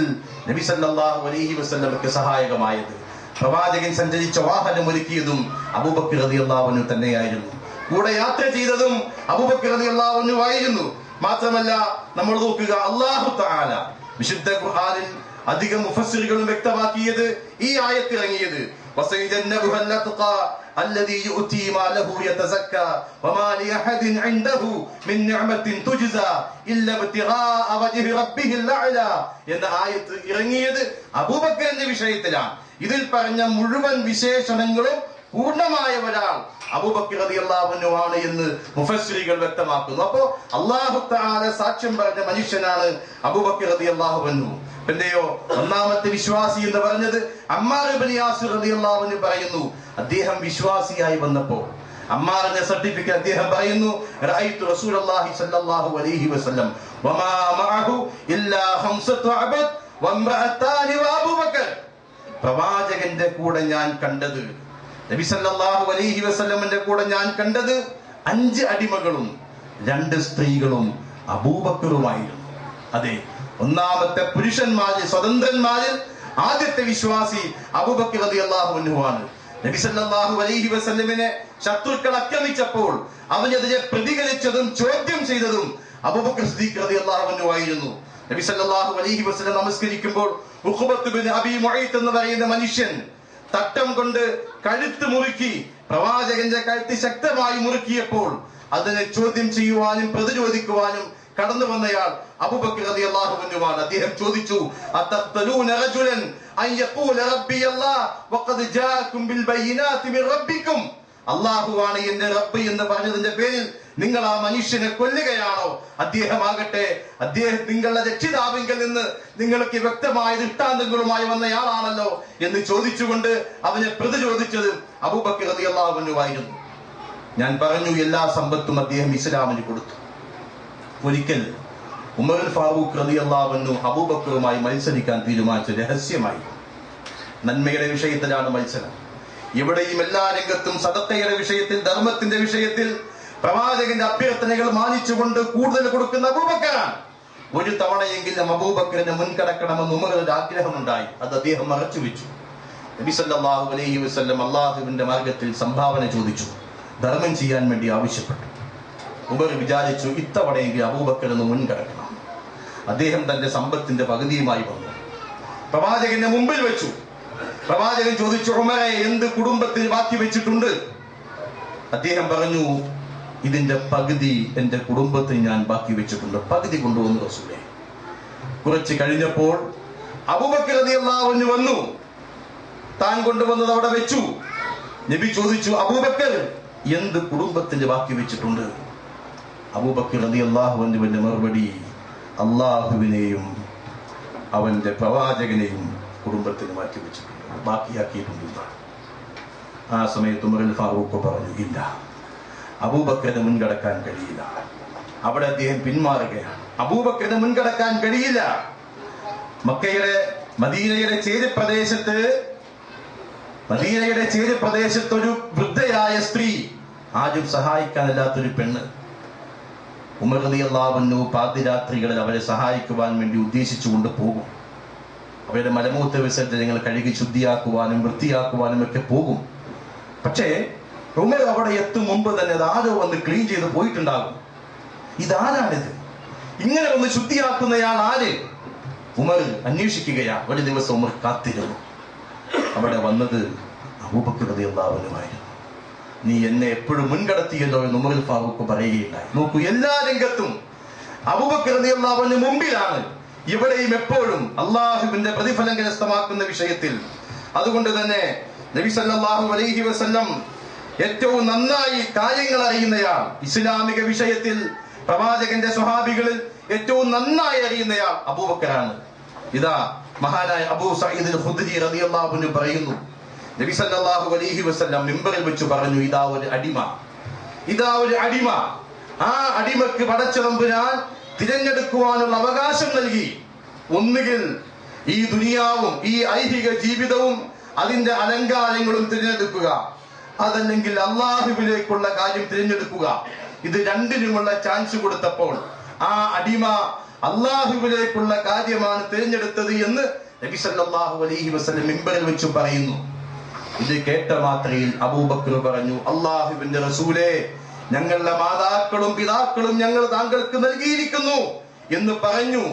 A: നബി സല്ലല്ലാഹു അലൈഹി വസല്ലമക്ക് സഹായകമായത്. പ്രവാചകൻ സഞ്ചരിച്ച വാഹനം ഒരുക്കിയതും അബൂബക്കർ റളിയല്ലാഹു അൻഹു തന്നെയായിരുന്നു. കൂടെ യാത്ര ചെയ്തതും അബൂബക്കർ റളിയല്ലാഹു അൻഹു ആയിരുന്നു. മാത്രമല്ല, നമ്മൾ നോക്കുക, അല്ലാഹു തആല വിശുദ്ധ ഖുർആനിൽ അധികം മുഫസ്സിറുകളും വ്യക്തമാക്കിയത് ഈ ആയത്ത് ഇറങ്ങിയത് വസയജന്നബുഹൽ ലത്ഖാ അല്ലദീ യുഅതി മാലഹു യതസക്ക വമാ ലിഅഹദിൻ ഇൻദഹു മിൻ നിഅമത്തിൻ തുജ്സാ ഇല്ലാ ഇബ്തിഗാഅ വജ്ഹി റബ്ബിഹിൽ അഅ്ലാ എന്ന ആയത്ത് ഇറങ്ങിയത് അബൂബക്കറിന്റെ വിഷയത്തിലാണ്. ഇതിൽ പറഞ്ഞ മുഴുവൻ വിശേഷണങ്ങളും പൂർണ്ണമായ ഒരാൾ അബൂബക്കർ റളിയല്ലാഹു അൻഹു ആണ് എന്ന് മുഫസ്സിറുകൾ വ്യക്തമാക്കുന്നു. അപ്പോ അല്ലാഹു തആല സാക്ഷ്യം പറഞ്ഞ മനുഷ്യനാണ് അബൂബക്കർ റളിയല്ലാഹു അൻഹു. പിന്നെയോ ഒന്നാമത്തെ വിശ്വാസി എന്ന് പറഞ്ഞത് അമ്മാർ ഇബ്നു യാസിർ റളിയല്ലാഹു അൻഹു പറയുന്നു. അദ്ദേഹം വിശ്വാസിയായി വന്നപ്പോൾ അമ്മാറിന്റെ സർട്ടിഫിക്കറ്റ് അദ്ദേഹം പറയുന്നു, റഅയ്തു റസൂലുള്ളാഹി സ്വല്ലല്ലാഹു അലൈഹി വസല്ലം വമാ മഅഹു ഇല്ലാ ഖംസത്തു അബദ് വംറഅതാനി വഅബൂബക്കർ. പ്രവാചകന്റെ കൂടെ ഞാൻ കണ്ടത്, നബി സല്ലല്ലാഹു അലൈഹി വസല്ലമിന്റെ കൂടെ ഞാൻ കണ്ടത് 5 അടിമകളും 2 സ്ത്രീകളും അബൂബക്കറുമായിരുന്നു. അതെ, ഒന്നാമത്തെ പുരുഷന്മാരിൽ, സ്വതന്ത്രന്മാരിൽ ആദ്യത്തെ വിശ്വാസി അബൂബക്കർ റളിയല്ലാഹു അൻഹു ആണ്. നബി സല്ലല്ലാഹു അലൈഹി വസല്ലമിനെ ശത്രുക്കൾ ആക്രമിച്ചപ്പോൾ അവനെതിരെ പ്രതികരിച്ചതും ചോദ്യം ചെയ്തതും അബൂബക്കർ സിദ്ദീഖ് റളിയല്ലാഹു അൻഹു ആയിരുന്നു. നബി സല്ലല്ലാഹു അലൈഹി വസല്ലം നമസ്കരിക്കുമ്പോൾ ഉഖബത്ത് ബിൻ അബീ മുഈത്ത് എന്ന് പറയുന്ന മനുഷ്യൻ തട്ടം കൊണ്ട് കഴുത്ത് മുറുക്കി പ്രവാചകന്റെ കഴുത്ത് ശക്തമായി മുറുക്കിയപ്പോൾ അതിനെ ചോദ്യം ചെയ്യുവാനും പ്രതിരോധിക്കുവാനും കടന്നു വന്നയാൾ അബൂബക്കർ റളിയല്ലാഹു അൻഹുവാണ്. അദ്ദേഹം ചോദിച്ചു, അതഖ്തലൂന റജുലൻ അൻ യഖൂല റബ്ബി അല്ലാഹ് വഖദ് ജാഅകും ബിൽ ബയ്യിനാതി മിൻ റബ്ബികും. അല്ലാഹുവാണ് എന്റെ റബ്ബ് എന്ന് പറഞ്ഞതിന്റെ പേരിൽ നിങ്ങൾ ആ മനുഷ്യനെ കൊല്ലുകയാണോ? അദ്ദേഹമാകട്ടെ നിങ്ങളുടെ രക്ഷിതാവിങ്കിൽ നിന്ന് നിങ്ങൾക്ക് വ്യക്തമായ ദൃഷ്ടാന്തങ്ങളുമായി വന്നയാളാണല്ലോ എന്ന് ചോദിച്ചുകൊണ്ട് അവനെ പ്രതിരോധിച്ചത് അബൂബക്കർ റളിയല്ലാഹു അൻഹു ആയിരുന്നു. ഞാൻ പറഞ്ഞു, എല്ലാ സമ്പത്തും അദ്ദേഹം ഇസ്ലാമിന് കൊടുത്തു. ഒരിക്കൽ ഉമർ ഫാറൂഖ് റളിയല്ലാഹു അൻഹു അബൂബക്കറുമായി മത്സരിക്കാൻ തീരുമാനിച്ചു. രഹസ്യമായി. നന്മയുടെ വിഷയത്തിലാണ് മത്സരം. എവിടെയും എല്ലാ രംഗത്തും സദഖയുടെ വിഷയത്തിൽ, ധർമ്മത്തിന്റെ വിഷയത്തിൽ പ്രവാചകന്റെ അഭ്യർത്ഥനകൾ മാനിച്ചുകൊണ്ട് കൂടുതൽ കൊടുക്കുന്ന അബൂബക്കറാണ്. ഒരു തവണയെങ്കിലും അബൂബക്കറിനെ മുൻകടക്കണമെന്ന് ഉമറിന് ആഗ്രഹമുണ്ടായി. അത് അദ്ദേഹം മറച്ചു വെച്ചു. നബി സല്ലല്ലാഹു അലൈഹി വസല്ലം അള്ളാഹുവിന്റെ മാർഗത്തിൽ സംഭാവന ചോദിച്ചു, ധർമ്മം ചെയ്യാൻ വേണ്ടി ആവശ്യപ്പെട്ടു. ഉമർ വിചാരിച്ചു, ഇത്തവണയെങ്കിൽ അബൂബക്കറിന് മുൻകടക്കണം. അദ്ദേഹം തന്റെ സമ്പത്തിന്റെ പകുതിയുമായി വന്നു, പ്രവാചകന്റെ മുമ്പിൽ വെച്ചു. പ്രവാചകൻ ചോദിച്ചു, ഉമറെ, എന്ത് കുടുംബത്തിന് ബാക്കി വെച്ചിട്ടുണ്ട്? അദ്ദേഹം പറഞ്ഞു, ഇതിന്റെ പകുതി എന്റെ കുടുംബത്തിന് ഞാൻ ബാക്കി വെച്ചിട്ടുണ്ട്, പകുതി കൊണ്ടുവന്നു റസൂലേ. കുറച്ച് കഴിഞ്ഞപ്പോൾ അബൂബക്കർ റളിയല്ലാഹു അൻഹു വന്നു, താൻ കൊണ്ടുവന്നത് അവിടെ വെച്ചു. നബി ചോദിച്ചു, അബൂബക്കർ, എന്ത് കുടുംബത്തിന്റെ ബാക്കി വെച്ചിട്ടുണ്ട്? അബൂബക്കർ റളിയല്ലാഹു അൻഹുവിന്റെ മറുപടി, അല്ലാഹുവിനെയും അവന്റെ പ്രവാചകനെയും കുടുംബത്തിന് മാറ്റിവെച്ചിട്ടുണ്ട്, ബാക്കിയാക്കിയിട്ടുണ്ട്. ആ സമയത്ത് ഉമർ ഫാറൂഖ് പറഞ്ഞു, ഇല്ല, അബൂബക്കറിന് മുൻകടക്കാൻ കഴിയില്ല. അവിടെ അദ്ദേഹം പിന്മാറുകയാണ്. അബൂബക്കറിന് മുൻകടക്കാൻ കഴിയില്ല. മദീനയുടെ ചേരിപ്രദേശത്ത് ഒരു വൃദ്ധയായ സ്ത്രീ, ആരും സഹായിക്കാനില്ലാത്തൊരു പെണ്ണ്, ഉമർ റളിയല്ലാഹു അൻഹു പാതിരാത്രികളിൽ അവരെ സഹായിക്കുവാൻ വേണ്ടി ഉദ്ദേശിച്ചുകൊണ്ട് പോകും. അവരുടെ മലമൂത്ര വിസർജനങ്ങൾ കഴുകി ശുദ്ധിയാക്കുവാനും വൃത്തിയാക്കുവാനും ഒക്കെ പോകും. പക്ഷേ ഉമർ അവിടെ എത്തും മുമ്പ് തന്നെ ആരോ വന്ന് ക്ലീൻ ചെയ്ത് പോയിട്ടുണ്ടാകും. ഇതാരാണിത്? ഇങ്ങനെ ഒന്ന് ശുദ്ധിയാക്കുന്നയാൾ ആര്? ഉമർ അന്വേഷിക്കുകയാ. ഒരു ദിവസം ഉമർ കാത്തിരുന്നു. അവിടെ വന്നത് അബൂബക്കർ റളിയല്ലാഹു അൻഹുവായിരുന്നു. നീ എന്നെ എപ്പോഴും മുൻകടത്തിയല്ലോ എന്ന് ഉമർ ഫാറൂഖ് പറയുകയുണ്ടായി. നോക്കൂ, എല്ലാ രംഗത്തും അബൂബക്കർ റളിയല്ലാഹു അൻഹു മുമ്പിലാണ്. ഇവിടെയും എപ്പോഴും അള്ളാഹുവിന്റെ പ്രതിഫലം കരസ്ഥമാക്കുന്ന വിഷയത്തിൽ. അതുകൊണ്ട് തന്നെ നബി സല്ലല്ലാഹു അലൈഹി വസല്ലം ഏറ്റവും നന്നായി കാര്യങ്ങൾ അറിയുന്നയാൾ, ഇസ്ലാമിക വിഷയത്തിൽ പ്രവാചകന്റെ സ്വഹാബികളിൽ ഏറ്റവും നന്നായി അറിയുന്നയാൾ അബൂബക്കറാണ്. ഇതാ മഹാനായ അബൂ സഈദ് അൽ ഖുദ്രി റളിയല്ലാഹു അൻഹു പറയുന്നു, നബി സല്ലല്ലാഹു അലൈഹി വസല്ലം മിമ്പറിൽ വെച്ച് പറഞ്ഞു, ഇതാ ഒരു അടിമ. ആ അടിമക്ക് പടച്ചതമ്പുരാൻ തിരഞ്ഞെടുക്കുവാനുള്ള അവകാശം നൽകി. ഒന്നുകിൽ ഈ ദുനിയാവും ഈ ഐഹിക ജീവിതവും അതിന്റെ അലങ്കാരങ്ങളും തിരഞ്ഞെടുക്കുക, അതല്ലെങ്കിൽ അള്ളാഹുവിലേക്കുള്ള കാര്യം തിരഞ്ഞെടുക്കുക. ഇത് രണ്ടിനുമുള്ള ചാൻസ് കൊടുത്തപ്പോൾ ആ അടിമ അള്ളാഹുവിലേക്കുള്ള കാര്യമാണ് തിരഞ്ഞെടുത്തത് എന്ന് നബി സല്ലല്ലാഹു അലൈഹി വസല്ലം മിമ്പറിൽ വെച്ച് പറയുന്നു. ഇത് കേട്ട മാത്രയിൽ അബൂബക്കർ പറഞ്ഞു, അള്ളാഹുവിന്റെ റസൂലേ, ഞങ്ങളുടെ മാതാക്കളും പിതാക്കളും ഞങ്ങൾ താങ്കൾക്ക് നൽകിയിരിക്കുന്നു എന്ന് പറഞ്ഞു.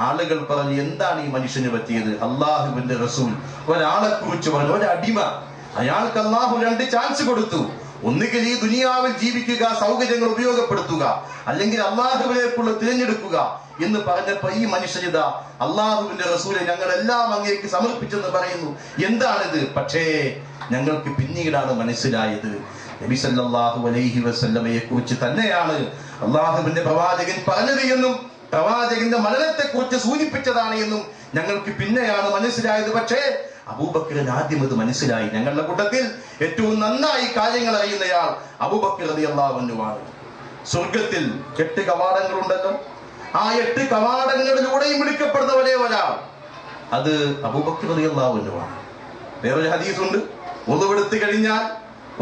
A: ആളുകൾ പറഞ്ഞു, എന്താണ് ഈ മനുഷ്യന് പറ്റിയത്? അള്ളാഹുവിന്റെ റസൂൽ ഒരാളെ കുറിച്ച് പറഞ്ഞു, ഒരടിമ, അയാൾക്ക് അള്ളാഹു 2 ചാൻസ് കൊടുത്തു. ഒന്നുകിൽ ഈ ദുനിയാവിൽ ജീവിക്കുക, സൗകര്യങ്ങൾ ഉപയോഗപ്പെടുത്തുക, അല്ലെങ്കിൽ അള്ളാഹുവിലേക്കുള്ള തിരഞ്ഞെടുക്കുക എന്ന് പറഞ്ഞപ്പോ ഈ മനുഷ്യനിത അള്ളാഹുവിന്റെ റസൂലെ ഞങ്ങളെല്ലാം അങ്ങേക്ക് സമർപ്പിച്ചെന്ന് പറയുന്നു. എന്താണിത്? പക്ഷേ ഞങ്ങൾക്ക് പിന്നീടാണ് മനസ്സിലായത് നബി സല്ലല്ലാഹു അലൈഹി വസല്ലമയെ കുറിച്ച് തന്നെയാണ് അള്ളാഹുവിന്റെ പ്രവാചകൻ പറഞ്ഞത് എന്നും പ്രവാചകന്റെ മരണത്തെ കുറിച്ച് സൂചിപ്പിച്ചതാണ് എന്നും ഞങ്ങൾക്ക് പിന്നെയാണ് മനസ്സിലായത്. പക്ഷേ അബൂബക്കറിന് ആദ്യം ഇത് മനസ്സിലായി. ഞങ്ങളുടെ കൂട്ടത്തിൽ ഏറ്റവും നന്നായി കാര്യങ്ങൾ അറിയുന്നയാൾ അബൂബക്കർ റളിയല്ലാഹു അൻഹുവാണ്. സ്വർഗത്തിൽ 8 കവാടങ്ങളുണ്ടല്ലോ. ആ 8 കവാടങ്ങളിലൂടെയും വിളിക്കപ്പെടുന്നവരെ ഒരാൾ, അത് അബൂബക്കർ റളിയല്ലാഹു അൻഹുവാണ്. വേറൊരു ഹദീസുണ്ട്,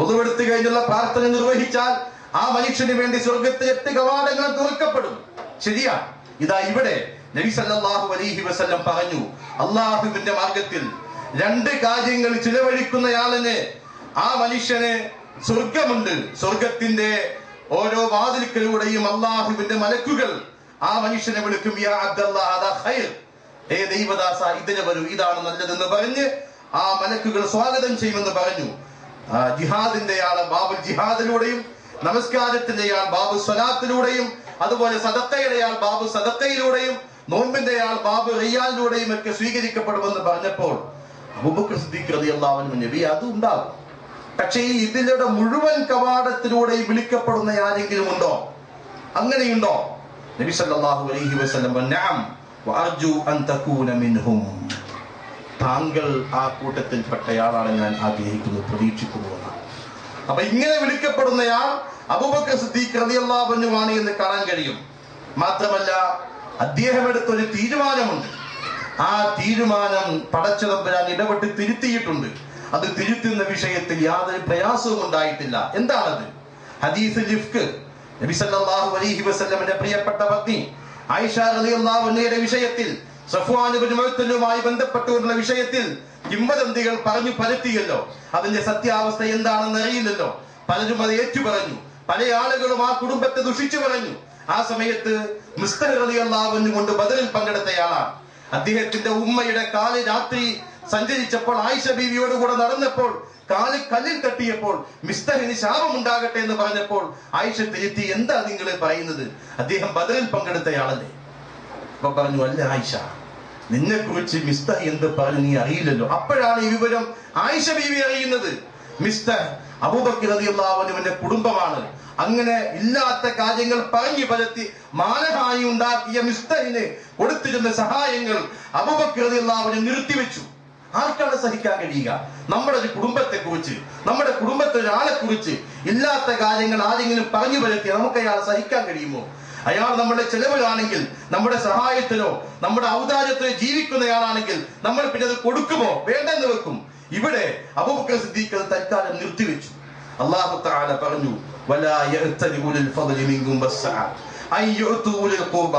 A: ഒളുവെടുത്ത് കഴിഞ്ഞുള്ള പ്രാർത്ഥന നിർവഹിച്ചാൽ ആ മനുഷ്യന് വേണ്ടി സ്വർഗത്തെ 8 കവാടങ്ങൾ തുറക്കപ്പെടും. ശരിയാ? ഇതാ ഇവിടെ നബി സല്ലല്ലാഹു അലൈഹി വസല്ലം പറഞ്ഞു, അള്ളാഹുവിന്റെ മാർഗത്തിൽ 2 കാര്യങ്ങൾ ചിലവഴിക്കുന്നയാളിന്, ആ മനുഷ്യന് സ്വർഗമുണ്ട്. സ്വർഗത്തിന്റെ ഓരോ വാതിൽക്കലൂടെയും അള്ളാഹുവിന്റെ മലക്കുകൾ ആ മനുഷ്യനെ വിളിക്കും, യാ അബ്ദല്ലാഹ് ഹദാ ഖൈർ, ഏ ദൈവദാസ ഇതിനെ വരൂ, ഇതാണ് നല്ലതെന്ന് പറഞ്ഞ് ആ മലക്കുകൾ സ്വാഗതം ചെയ്യുമെന്ന് പറഞ്ഞു. ജിഹാദിന്റെ ആൾ ബാബുൽ ജിഹാദിലൂടെയും, നമസ്കാരത്തിന്റെ ആൾ ബാബു സ്വലാത്തിലൂടെയും, അതുപോലെ സദഖയുടെ ആൾ ബാബു സദഖയിലൂടെയും, നോമ്പിന്റെ ആൾ ബാബു റിയാലിലൂടെയും ഒക്കെ സ്വീകരിക്കപ്പെടുമെന്ന് പറഞ്ഞപ്പോൾ അബൂബക്കർ സിദ്ദീഖ് റളിയല്ലാഹു അൻഹു, നബി അത് ഉണ്ടാകും, പക്ഷേ ഇതിലൂടെ മുഴുവൻ കവാടത്തിലൂടെയും വിളിക്കപ്പെടുന്ന ആരെങ്കിലും ഉണ്ടോ? അങ്ങനെയുണ്ടോ? നബി സല്ലല്ലാഹു അലൈഹി വസല്ലം, നഅം വഅർജു അൻ തകൂന മിൻഹും, താങ്കൾ ആ കൂട്ടത്തിൽപ്പെട്ടയാളാണ് ഞാൻ ആഗ്രഹിക്കുന്നു, പ്രതീക്ഷിക്കുന്നു എന്നാണ്. അപ്പൊ ഇങ്ങനെ വിളിക്കപ്പെടുന്നയാൾ അബൂബക്കർ സിദ്ദീഖ് റളിയല്ലാഹു അൻഹു ആണ് എന്ന് കാണാൻ കഴിയും. മാത്രമല്ല അദ്ദേഹം എടുത്തൊരു തീരുമാനമുണ്ട്. ആ തീരുമാനം പടച്ചതമ്പുരാൻ ഇടപെട്ട് തിരുത്തിയിട്ടുണ്ട്. അത് തിരുത്തുന്ന വിഷയത്തിൽ യാതൊരു പ്രയാസവും ഉണ്ടായിട്ടില്ല. എന്താണത്? ഹദീസുൽ ഇഫ്ക്, നബി സല്ലല്ലാഹു അലൈഹി വസല്ലമിന്റെ പ്രിയപ്പെട്ട പത്നി ആയിഷ റളിയല്ലാഹു അൻഹയുടെ വിഷയത്തിൽ, സഫ്വാൻ ഇബ്നു മുഅത്തലുമായി ബന്ധപ്പെട്ടുള്ള വിഷയത്തിൽ കിംവദന്തികൾ പറഞ്ഞു പരത്തിയല്ലോ. അതിന്റെ സത്യാവസ്ഥ എന്താണെന്ന് അറിയില്ലല്ലോ. പലരും അത് ഏറ്റുപറഞ്ഞു, പല ആളുകളും ആ കുടുംബത്തെ ദുഷിച്ചു പറഞ്ഞു. ആ സമയത്ത് മിസ്തഹ് റളിയല്ലാഹു അൻഹു കൊണ്ട് ബദറിൽ പങ്കെടുത്തയാളാണ്. അദ്ദേഹത്തിന്റെ ഉമ്മയുടെ കാല് രാത്രി സഞ്ചരിച്ചപ്പോൾ, ആയിഷ ബീവിയോട് കൂടെ നടന്നപ്പോൾ കാല് കല്ലിൽ തട്ടിയപ്പോൾ മിസ്തഹിന് ശാപമുണ്ടാകട്ടെ എന്ന് പറഞ്ഞപ്പോൾ ആയിഷ തിരുത്തി, എന്താ നിങ്ങൾ പറയുന്നത്? അദ്ദേഹം ബദറിൽ പങ്കെടുത്തയാളല്ലേ? അപ്പൊ പറഞ്ഞു, അല്ല ആയിഷ, നിന്നെ കുറിച്ച് മിസ്തഹ് എന്ത് പറഞ്ഞു നീ അറിയില്ലല്ലോ. അപ്പോഴാണ് ഈ വിവരം ആയിഷ ബീവി അറിയുന്നത്. മിസ്തഹ് അബൂബക്കർ റളിയല്ലാഹു അൻഹുവിന്റെ കുടുംബമാണ്. അങ്ങനെ ഇല്ലാത്ത കാര്യങ്ങൾ പറഞ്ഞു പരത്തി മാനഹാനി ഉണ്ടാക്കിയ മിസ്തഹിന് കൊടുത്തിരുന്ന സഹായങ്ങൾ അബൂബക്കർ റളിയല്ലാഹു അൻഹു നിർത്തിവെച്ചു. ആർക്കാണ് സഹിക്കാൻ കഴിയുക? നമ്മുടെ ഒരു കുടുംബത്തെ കുറിച്ച്, നമ്മുടെ കുടുംബത്തെ ഒരാളെ കുറിച്ച് ഇല്ലാത്ത കാര്യങ്ങൾ ആരെങ്കിലും പറഞ്ഞു പരത്തി നമുക്ക് അയാൾ സഹിക്കാൻ കഴിയുമോ? അയാൾ നമ്മുടെ ചെലവിലാണെങ്കിൽ, നമ്മുടെ സഹായത്തിലോ നമ്മുടെ ഔദാര്യത്തിലോ ജീവിക്കുന്നയാളാണെങ്കിൽ നമ്മൾ പിന്നെ അത് കൊടുക്കുമോ? വേണ്ടെന്ന് വെക്കും. ഇവിടെ അബൂബക്കർ സിദ്ദീഖ് അത് തൽക്കാലം നിർത്തിവെച്ചു. അല്ലാഹു തആല പറഞ്ഞു, വലാ യഅ്തലി ഉലുൽ ഫദ്ലി മിൻകും വസ്സഅ അൻ യുഅ്തു ഉലുൽ ഖുർബ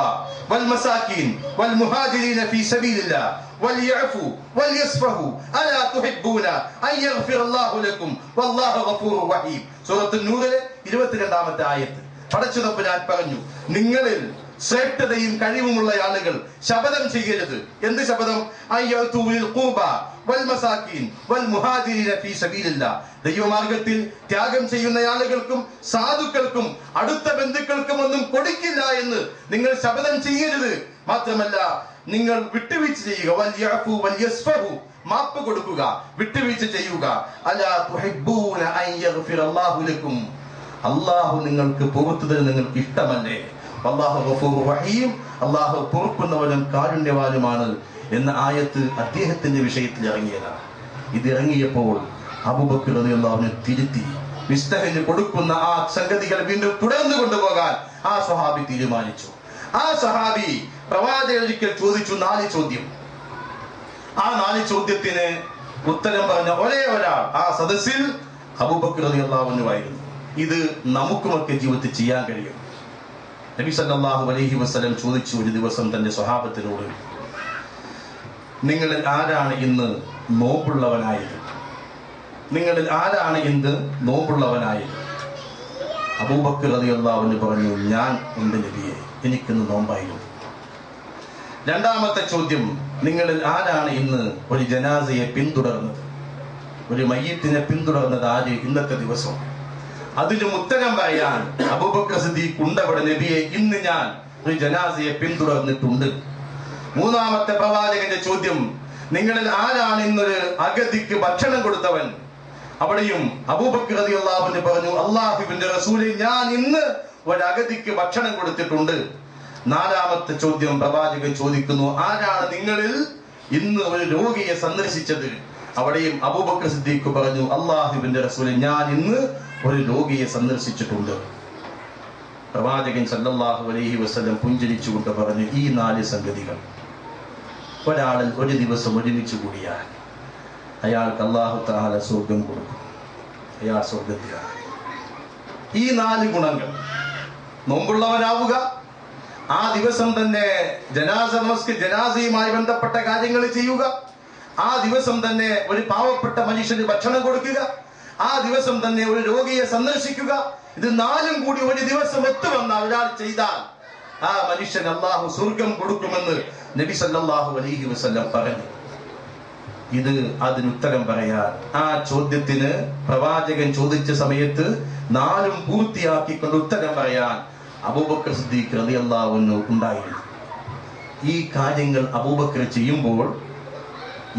A: വൽ മസാകിൻ വൽ മുഹാജിരീന ഫീ സബീലില്ലാഹ് വൽയഅഫു വൽയസ്ഫഹു അലാ തുഹിബ്ബൂന അൻ യഗ്ഫിറല്ലാഹു ലക്കും വല്ലാഹു ഗഫൂറുർ റഹീം. സൂറത്തുൻ നൂറിലെ 22-ാമത്തെ ആയത്ത്. പടച്ച തമ്പുരാൻ പറഞ്ഞു, നിങ്ങളിൽ ശ്രേഷ്ഠതയും കഴിവുമുള്ള ആളുകൾ ശപഥം ചെയ്യരുത്. എന്ത് ശപഥം? ദൈവമാർഗത്തിൽ ത്യാഗം ചെയ്യുന്ന ആളുകൾക്കും സാധുക്കൾക്കും അടുത്ത ബന്ധുക്കൾക്കും ഒന്നും കൊടുക്കില്ല എന്ന് നിങ്ങൾ ശപഥം ചെയ്യരുത്. മാത്രമല്ല, നിങ്ങൾ വിട്ടുവീഴ്ച ചെയ്യുക, മാപ്പ് കൊടുക്കുക, വിട്ടുവീഴ്ച ചെയ്യുക. അലാ തുഹിബ്ബൂന അൻ യഗ്ഫിറല്ലാഹു ലക്കും, അല്ലാഹു നിങ്ങൾക്ക് പുറത്തുതൽ നിങ്ങൾക്ക് ഇഷ്ടമല്ലേ? അല്ലാഹു ഗഫൂറുർ റഹീം, അല്ലാഹു പൊറുക്കുന്നവനും കാരുണ്യവാനുമാണ് എന്ന ആയത്ത് അദ്ദേഹത്തിന്റെ വിഷയത്തിൽ ഇറങ്ങിയതാണ്. ഇത് ഇറങ്ങിയപ്പോൾ അബൂബക്കർ റളിയല്ലാഹു അൻഹു തിരുത്തി മിസ്തഹിന് കൊടുക്കുന്ന ആ സംഗതികൾ വീണ്ടും തുടർന്നു കൊണ്ടുപോകാൻ ആ സ്വഹാബി തീരുമാനിച്ചു. ആ സ്വഹാബി പ്രവാചകൻ ഒരിക്കൽ ചോദിച്ചു 4 ചോദ്യം. ആ 4 ചോദ്യത്തിന് ഉത്തരം പറഞ്ഞ ഒരേ ഒരാൾ ആ സദസ്സിൽ അബൂബക്കർ റളിയല്ലാഹു അൻഹു ആയിരുന്നു. ഇത് നമുക്കുമൊക്കെ ജീവിതത്തിൽ ചെയ്യാൻ കഴിയും. നബി സല്ലല്ലാഹു അലൈഹി വസല്ലം ചോദിച്ചു ഒരു ദിവസം തന്റെ സ്വഹാബത്തിനോട്, നിങ്ങളിൽ ആരാണ് ഇന്ന് നോമ്പുള്ളവനായത്? നിങ്ങളിൽ ആരാണ് ഇന്ന് നോമ്പുള്ളവനായത്? അബൂബക്കർ റളിയല്ലാഹു അൻഹു പറഞ്ഞു, ഞാൻ എന്റെ നബിയെ, എനിക്കിന്ന് നോമ്പായിരുന്നു. രണ്ടാമത്തെ ചോദ്യം, നിങ്ങളിൽ ആരാണ് ഇന്ന് ഒരു ജനാസയെ പിന്തുടർന്നത്? ഒരു മയ്യിത്തിനെ പിന്തുടർന്നത് ആര് ഇന്നത്തെ ദിവസം? അതിനും ഉത്തരം പറയാൻ അബൂബക്കർ സിദ്ദീഖ് ഉണ്ടവിടെ, നബിയെ, ഇന്ന് ഞാൻ ഒരു ജനാസയെ പിന്തുടർന്നിട്ടുണ്ട്. മൂന്നാമത്തെ പ്രവാചകന്റെ ചോദ്യം, നിങ്ങളിൽ ആരാണ് ഇന്നൊരു അഗതിക്ക് ഭക്ഷണം കൊടുത്തവൻ? അവിടെയും അബൂബക്കർ റളിയല്ലാഹു അൻഹു പറഞ്ഞു, അല്ലാഹുവിന്റെ റസൂലേ, ഞാൻ ഇന്ന് ഒരു അഗതിക്ക് ഭക്ഷണം കൊടുത്തിട്ടുണ്ട്. നാലാമത്തെ ചോദ്യം പ്രവാചകൻ ചോദിക്കുന്നു, ആരാണ് നിങ്ങളിൽ ഇന്ന് ഒരു രോഗിയെ സന്ദർശിച്ചത്? അവിടെയും അബൂബക്കർ സിദ്ദീഖ് പറഞ്ഞു, അല്ലാഹുവിന്റെ റസൂലേ, ഞാൻ ഇന്ന് ഒരു രോഗിയെ സന്ദർശിച്ചിട്ടുണ്ട്. പ്രവാചകൻ സല്ലല്ലാഹു അലൈഹി വസല്ലം പുഞ്ചിരിച്ചുകൊണ്ട് പറഞ്ഞു, ഈ 4 സംഗതികൾ ഒരാളിൽ ഒരു ദിവസം ഒരുമിച്ച് കൂടിയാൽ അയാൾക്ക് അല്ലാഹു തആല സ്വർഗ്ഗം കൊടുക്കും. അയാൾ സ്വർഗ്ഗത്തിലാണ്. ഈ 4 ഗുണങ്ങൾ, നോമ്പുള്ളവനാവുക, ആ ദിവസം തന്നെ ജനാസയുമായി ബന്ധപ്പെട്ട കാര്യങ്ങൾ ചെയ്യുക, ആ ദിവസം തന്നെ ഒരു പാവപ്പെട്ട മനുഷ്യന് ഭക്ഷണം കൊടുക്കുക, ആ ദിവസം തന്നെ ഒരു രോഗിയെ സന്ദർശിക്കുക, ഇത് 4ഉം കൂടി ഒരു ദിവസം ഒത്തുവന്ന ഒരാൾ ചെയ്താൽ ആ മനുഷ്യൻ അല്ലാഹു സ്വർഗ്ഗം കൊടുക്കുമെന്ന് നബി സല്ലല്ലാഹു അലൈഹി വസല്ലം പറഞ്ഞു. ഇത് അതിനുത്തരം പറയാൻ, ആ ചോദ്യത്തിന് പ്രവാചകൻ ചോദിച്ച സമയത്ത് 4ഉം പൂർത്തിയാക്കിക്കൊണ്ട് ഉത്തരം പറയാൻ അബൂബക്കർ സിദ്ദീഖ് റളിയല്ലാഹു അൻഹു ഉണ്ടായിരുന്നു. ഈ കാര്യങ്ങൾ അബൂബക്കർ ചെയ്യുമ്പോൾ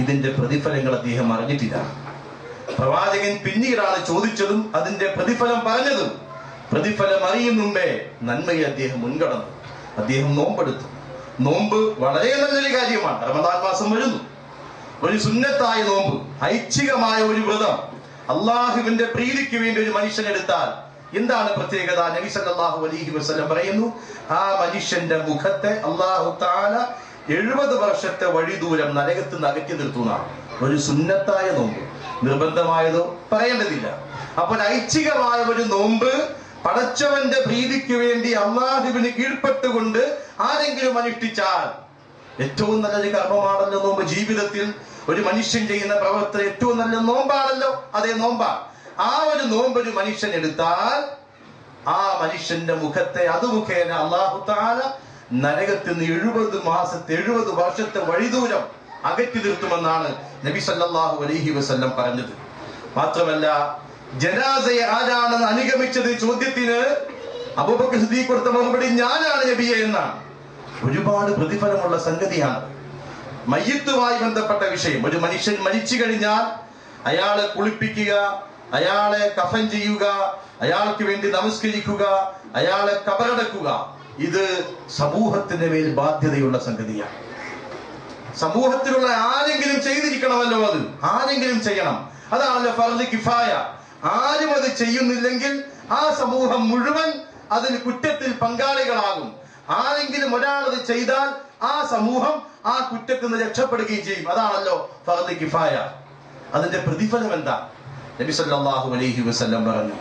A: ഇതിന്റെ പ്രതിഫലങ്ങൾ അദ്ദേഹം അറിഞ്ഞിട്ടില്ല. പ്രവാചകൻ പിന്നീടാണ് ചോദിച്ചതും അതിന്റെ പ്രതിഫലം പറഞ്ഞതും. പ്രതിഫലം അറിയും മുമ്പേ നന്മയെ അദ്ദേഹം മുൻകടന്നു. അദ്ദേഹം നോമ്പെടുത്തു. നോമ്പ് വളരെ നല്ലൊരു കാര്യമാണ്. റമദാൻ മാസം വരുന്നു. ഒരു സുന്നത്തായ നോമ്പ്, ഐച്ഛികമായ ഒരു വ്രതം, അള്ളാഹുവിന്റെ പ്രീതിക്ക് വേണ്ടി ഒരു മനുഷ്യൻ എടുത്താൽ എന്താണ് പ്രത്യേകത? നബി സല്ലല്ലാഹു അലൈഹി വസല്ലം പറയുന്നു, ആ മനുഷ്യന്റെ മുഖത്തെ അല്ലാഹു തആല 70 വർഷത്തെ വഴി ദൂരം നരകത്ത് നിന്ന് അകറ്റി നിർത്തുന്നതാണ്. ഒരു സുന്നത്തായ നോമ്പ്, നിർബന്ധമായതോ പറയേണ്ടതില്ല. അപ്പോൾ ഐച്ഛികമായ ഒരു നോമ്പ് പടച്ചവന്റെ പ്രീതിക്ക് വേണ്ടി അല്ലാഹുവിന് കീഴ്പ്പെട്ടുകൊണ്ട് ആരെങ്കിലും അനുഷ്ഠിച്ചാൽ ഏറ്റവും നല്ലൊരു കർമ്മമാണല്ലോ നോമ്പ്. ജീവിതത്തിൽ ഒരു മനുഷ്യൻ ചെയ്യുന്ന പ്രവർത്തനം ഏറ്റവും നല്ല നോമ്പാണല്ലോ. അതേ നോമ്പാണ്. ആ ഒരു നോമ്പ് ഒരു മനുഷ്യൻ എടുത്താൽ ആ മനുഷ്യന്റെ മുഖത്തെ അത് മുഖേന അല്ലാഹു തആല നരകത്തിൽ നിന്ന് 70 വർഷത്തെ വഴിദൂരം അകറ്റി നിർത്തുമെന്നാണ് നബി സല്ലല്ലാഹു അലൈഹി വസല്ലം പറഞ്ഞത്. മാത്രമല്ല, ജനാസയെ ആരാണ് അനുഗമിച്ചത് ചോദ്യത്തിന് അബൂബക്കർ സിദ്ദീഖ് കൊടുത്ത മറുപടി, ഞാനാണ് നബിയെ എന്നാണ്. ഒരുപാട് പ്രതിഫലമുള്ള സംഗതിയാണ്. മയ്യിത്തുമായി ബന്ധപ്പെട്ട വിഷയം. ഒരു മനുഷ്യൻ മരിച്ചു കഴിഞ്ഞാൽ അയാളെ കുളിപ്പിക്കുക, അയാളെ കഫൻ ചെയ്യുക, അയാൾക്ക് വേണ്ടി നമസ്കരിക്കുക, അയാളെ കബറടക്കുക, ഇത് സമൂഹത്തിന്റെ മേൽ ബാധ്യതയുള്ള സംഗതിയാണ്. സമൂഹത്തിലുള്ള ആരെങ്കിലും ചെയ്തിരിക്കണമല്ലോ, അത് ആരെങ്കിലും ചെയ്യണം. അതാണല്ലോ ഫർദ് കിഫായ. ആരും അത് ചെയ്യുന്നില്ലെങ്കിൽ ആ സമൂഹം മുഴുവൻ അതിന് കുറ്റത്തിൽ പങ്കാളികളാകും. ആരെങ്കിലും ഒരാളത് ചെയ്താൽ ആ സമൂഹം ആ കുറ്റത്തിൽ നിന്ന് രക്ഷപ്പെടുകയും ചെയ്യും. അതാണല്ലോ ഫർദ് കിഫായ. അതിന്റെ പ്രതിഫലം എന്താ? നബി സല്ലല്ലാഹു അലൈഹി വസല്ലം പറഞ്ഞു,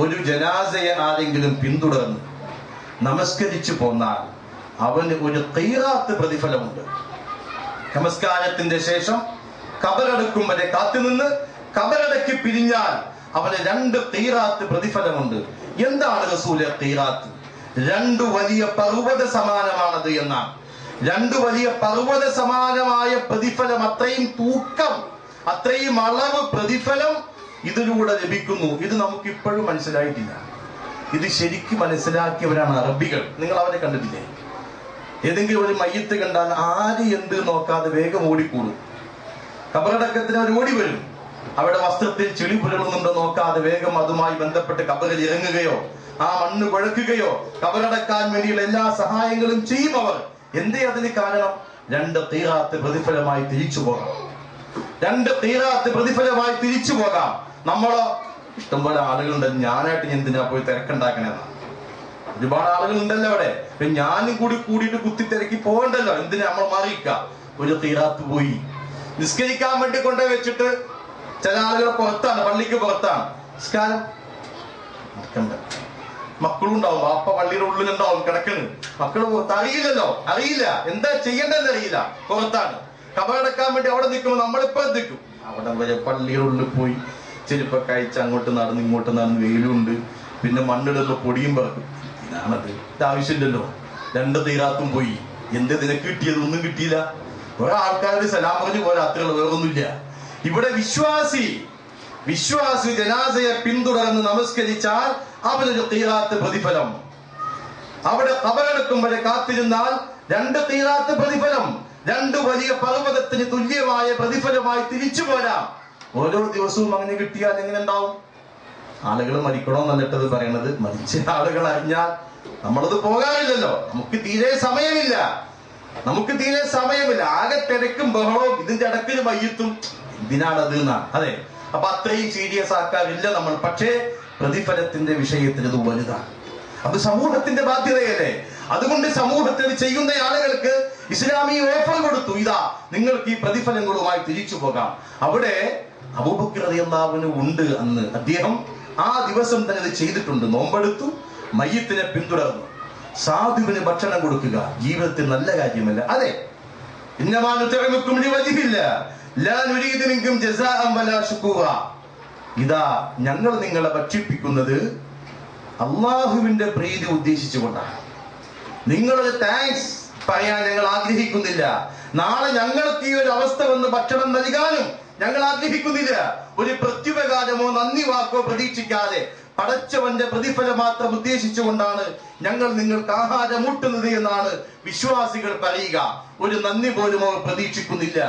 A: ഒരു ജനാസയെ ആരെങ്കിലും പിന്തുടർന്ന് നമസ്കരിച്ചു പോന്നാൽ അവന് ഒരു ഖീറാത്ത് പ്രതിഫലമുണ്ട്. നമസ്കാരത്തിന്റെ ശേഷം കബറടക്കും വരെ കാത്തുനിന്ന് കബറടക്കി പിരിഞ്ഞാൽ അവന് 2 ഖീറാത്ത് പ്രതിഫലമുണ്ട്. എന്താണ് റസൂലെ ഖീറാത്ത്? 2 വലിയ പർവ്വത സമാനമാണത് എന്നാണ്. 2 വലിയ പർവ്വത സമാനമായ പ്രതിഫലം, അത്രയും തൂക്കം, അത്രയും അളവ് പ്രതിഫലം ഇതിലൂടെ ലഭിക്കുന്നു. ഇത് നമുക്ക് ഇപ്പോഴും മനസ്സിലായിട്ടില്ല. ഇത് ശരിക്കും മനസ്സിലാക്കിയവരാണ് അറബികൾ. നിങ്ങൾ അവരെ കണ്ടിട്ടില്ലേ? ഏതെങ്കിലും ഒരു മയ്യത്ത് കണ്ടാൽ ആര് എന്ത് നോക്കാതെ വേഗം ഓടിക്കൂടും. കബറടക്കത്തിന് അവർ ഓടി വരും. അവിടെ വസ്ത്രത്തിൽ ചെളി പുരളുന്നുണ്ടോ നോക്കാതെ വേഗം അതുമായി ബന്ധപ്പെട്ട് കബറിൽ ഇറങ്ങുകയോ ആ മണ്ണ് കുഴക്കുകയോ കബറടക്കാൻ വേണ്ടിയുള്ള എല്ലാ സഹായങ്ങളും ചെയ്യും അവർ. എന്തേ അതിന് കാരണം? 2 ഖീറാത്ത് പ്രതിഫലമായി തിരിച്ചു പോകാം. 2 ഖീറാത്ത് പ്രതിഫലമായി തിരിച്ചു പോകാം. നമ്മളോ ഇഷ്ടംപോലെ ആളുകളുണ്ടല്ലോ, ഞാനായിട്ട് എന്തിനാ പോയി തിരക്കുണ്ടാക്കണേന്നാ. ഒരുപാട് ആളുകളുണ്ടല്ലോ അവിടെ. ഞാനും കൂടിയിട്ട് കുത്തി തിരക്കി പോകണ്ടല്ലോ, എന്തിനാ നമ്മൾ മാറിയിക്ക. ഒരു ഖീറാത്ത് പോയി. നിസ്കരിക്കാൻ വേണ്ടി കൊണ്ടുപോയി വെച്ചിട്ട് ചില ആളുകൾ പുറത്താണ്, പള്ളിക്ക് പുറത്താണ് നിസ്കാരം. മക്കളുണ്ടാവും, വാപ്പ പള്ളിയുടെ ഉള്ളിലുണ്ടാവും കിടക്കണ്, മക്കള് പുറത്ത്. അറിയില്ല എന്താ ചെയ്യേണ്ടതെന്ന് അറിയില്ല, പുറത്താണ്. കബറടക്കാൻ വേണ്ടി അവിടെ നിൽക്കുമ്പോൾ നമ്മളിപ്പോ നിൽക്കും. അവിടെ വരെ പള്ളിയുടെ ഉള്ളിൽ പോയി ചെരുപ്പൊക്കെ അയച്ച് അങ്ങോട്ട് നടന്ന് ഇങ്ങോട്ട് നടന്ന്, വെയിലുണ്ട്, പിന്നെ മണ്ണിടുമ്പോ പൊടിയും പറക്കും. ഇതാണത്. ഇത് ആവശ്യമില്ലല്ലോ. 2 ഖീറാത്തും പോയി. എന്ത് നിനക്ക് കിട്ടിയത്? ഒന്നും കിട്ടിയില്ല. കുറെ ആൾക്കാരോട് സലാം പറഞ്ഞു പോരാ, അത്രയുള്ള വേറൊന്നുമില്ല. ഇവിടെ വിശ്വാസി ജനാസയെ പിന്തുടർന്ന് നമസ്കരിച്ചാൽ അവനൊരു ഖീറാത്ത് പ്രതിഫലം. അവിടെ ഖബറടക്കും വരെ കാത്തിരുന്നാൽ 2 ഖീറാത്ത് പ്രതിഫലം. 2 വലിയ പർവ്വതത്തിന് തുല്യമായ പ്രതിഫലമായി തിരിച്ചു പോരാം. ഓരോ ദിവസവും അങ്ങനെ കിട്ടിയാൽ എങ്ങനെ ഉണ്ടാവും? ആളുകൾ മരിക്കണോന്നല്ലട്ടത് പറയണത്. മരിച്ച ആളുകൾ അറിഞ്ഞാൽ നമ്മളത് പോകാറില്ലല്ലോ. നമുക്ക് തീരെ സമയമില്ല. ആകെ തിരക്കും ബഹളവും, ഇതിന്റെ ഇടയ്ക്ക് മയ്യത്തും. എന്തിനാണത് എന്നാണ്. അതെ, അപ്പൊ അത്രയും സീരിയസ് ആക്കാറില്ല നമ്മൾ. പക്ഷേ പ്രതിഫലത്തിന്റെ വിഷയത്തിൽ ഇത് വലുതാണ്. അത് സമൂഹത്തിന്റെ ബാധ്യതയല്ലേ. അതുകൊണ്ട് സമൂഹത്തിൽ ചെയ്യുന്ന ആളുകൾക്ക് ഇസ്ലാമിക ഓഫർ കൊടുത്തു. ഇതാ, നിങ്ങൾക്ക് ഈ പ്രതിഫലങ്ങളുമായി തിരിച്ചു പോകാം. അവിടെ അബൂബക്കർ റളിയല്ലാഹു അൻഹു ഉണ്ട് അന്ന്. അദ്ദേഹം ആ ദിവസം തന്നെ ഇത് ചെയ്തിട്ടുണ്ട്. നോമ്പെടുത്തു, മയ്യത്തിനെ പിന്തുടർന്നു. സാധുവിന് ഭക്ഷണം കൊടുക്കുക ജീവിതത്തിൽ നല്ല കാര്യമല്ല. അതെ, ഇതാ ഞങ്ങൾ നിങ്ങളെ ഭക്ഷിപ്പിക്കുന്നത് അള്ളാഹുവിന്റെ പ്രീതി ഉദ്ദേശിച്ചുകൊണ്ടാണ്. നിങ്ങളൊരു താങ്ക്സ് പറയാൻ ഞങ്ങൾ ആഗ്രഹിക്കുന്നില്ല. നാളെ ഞങ്ങൾക്ക് ഈ ഒരു അവസ്ഥ വന്ന് ഭക്ഷണം നൽകാനും ഞങ്ങൾ ആഗ്രഹിക്കുന്നില്ല. ഒരു പ്രത്യുപകാരമോ നന്ദി വാക്കോ പ്രതീക്ഷിക്കാതെ പടച്ചവന്റെ പ്രതിഫലം മാത്രം ഉദ്ദേശിച്ചുകൊണ്ടാണ് ഞങ്ങൾ നിങ്ങൾക്ക് ആഹാരം ഊട്ടുന്നത് എന്നാണ് വിശ്വാസികൾ പറയുക. ഒരു നന്ദി പോലും അവർ പ്രതീക്ഷിക്കുന്നില്ല.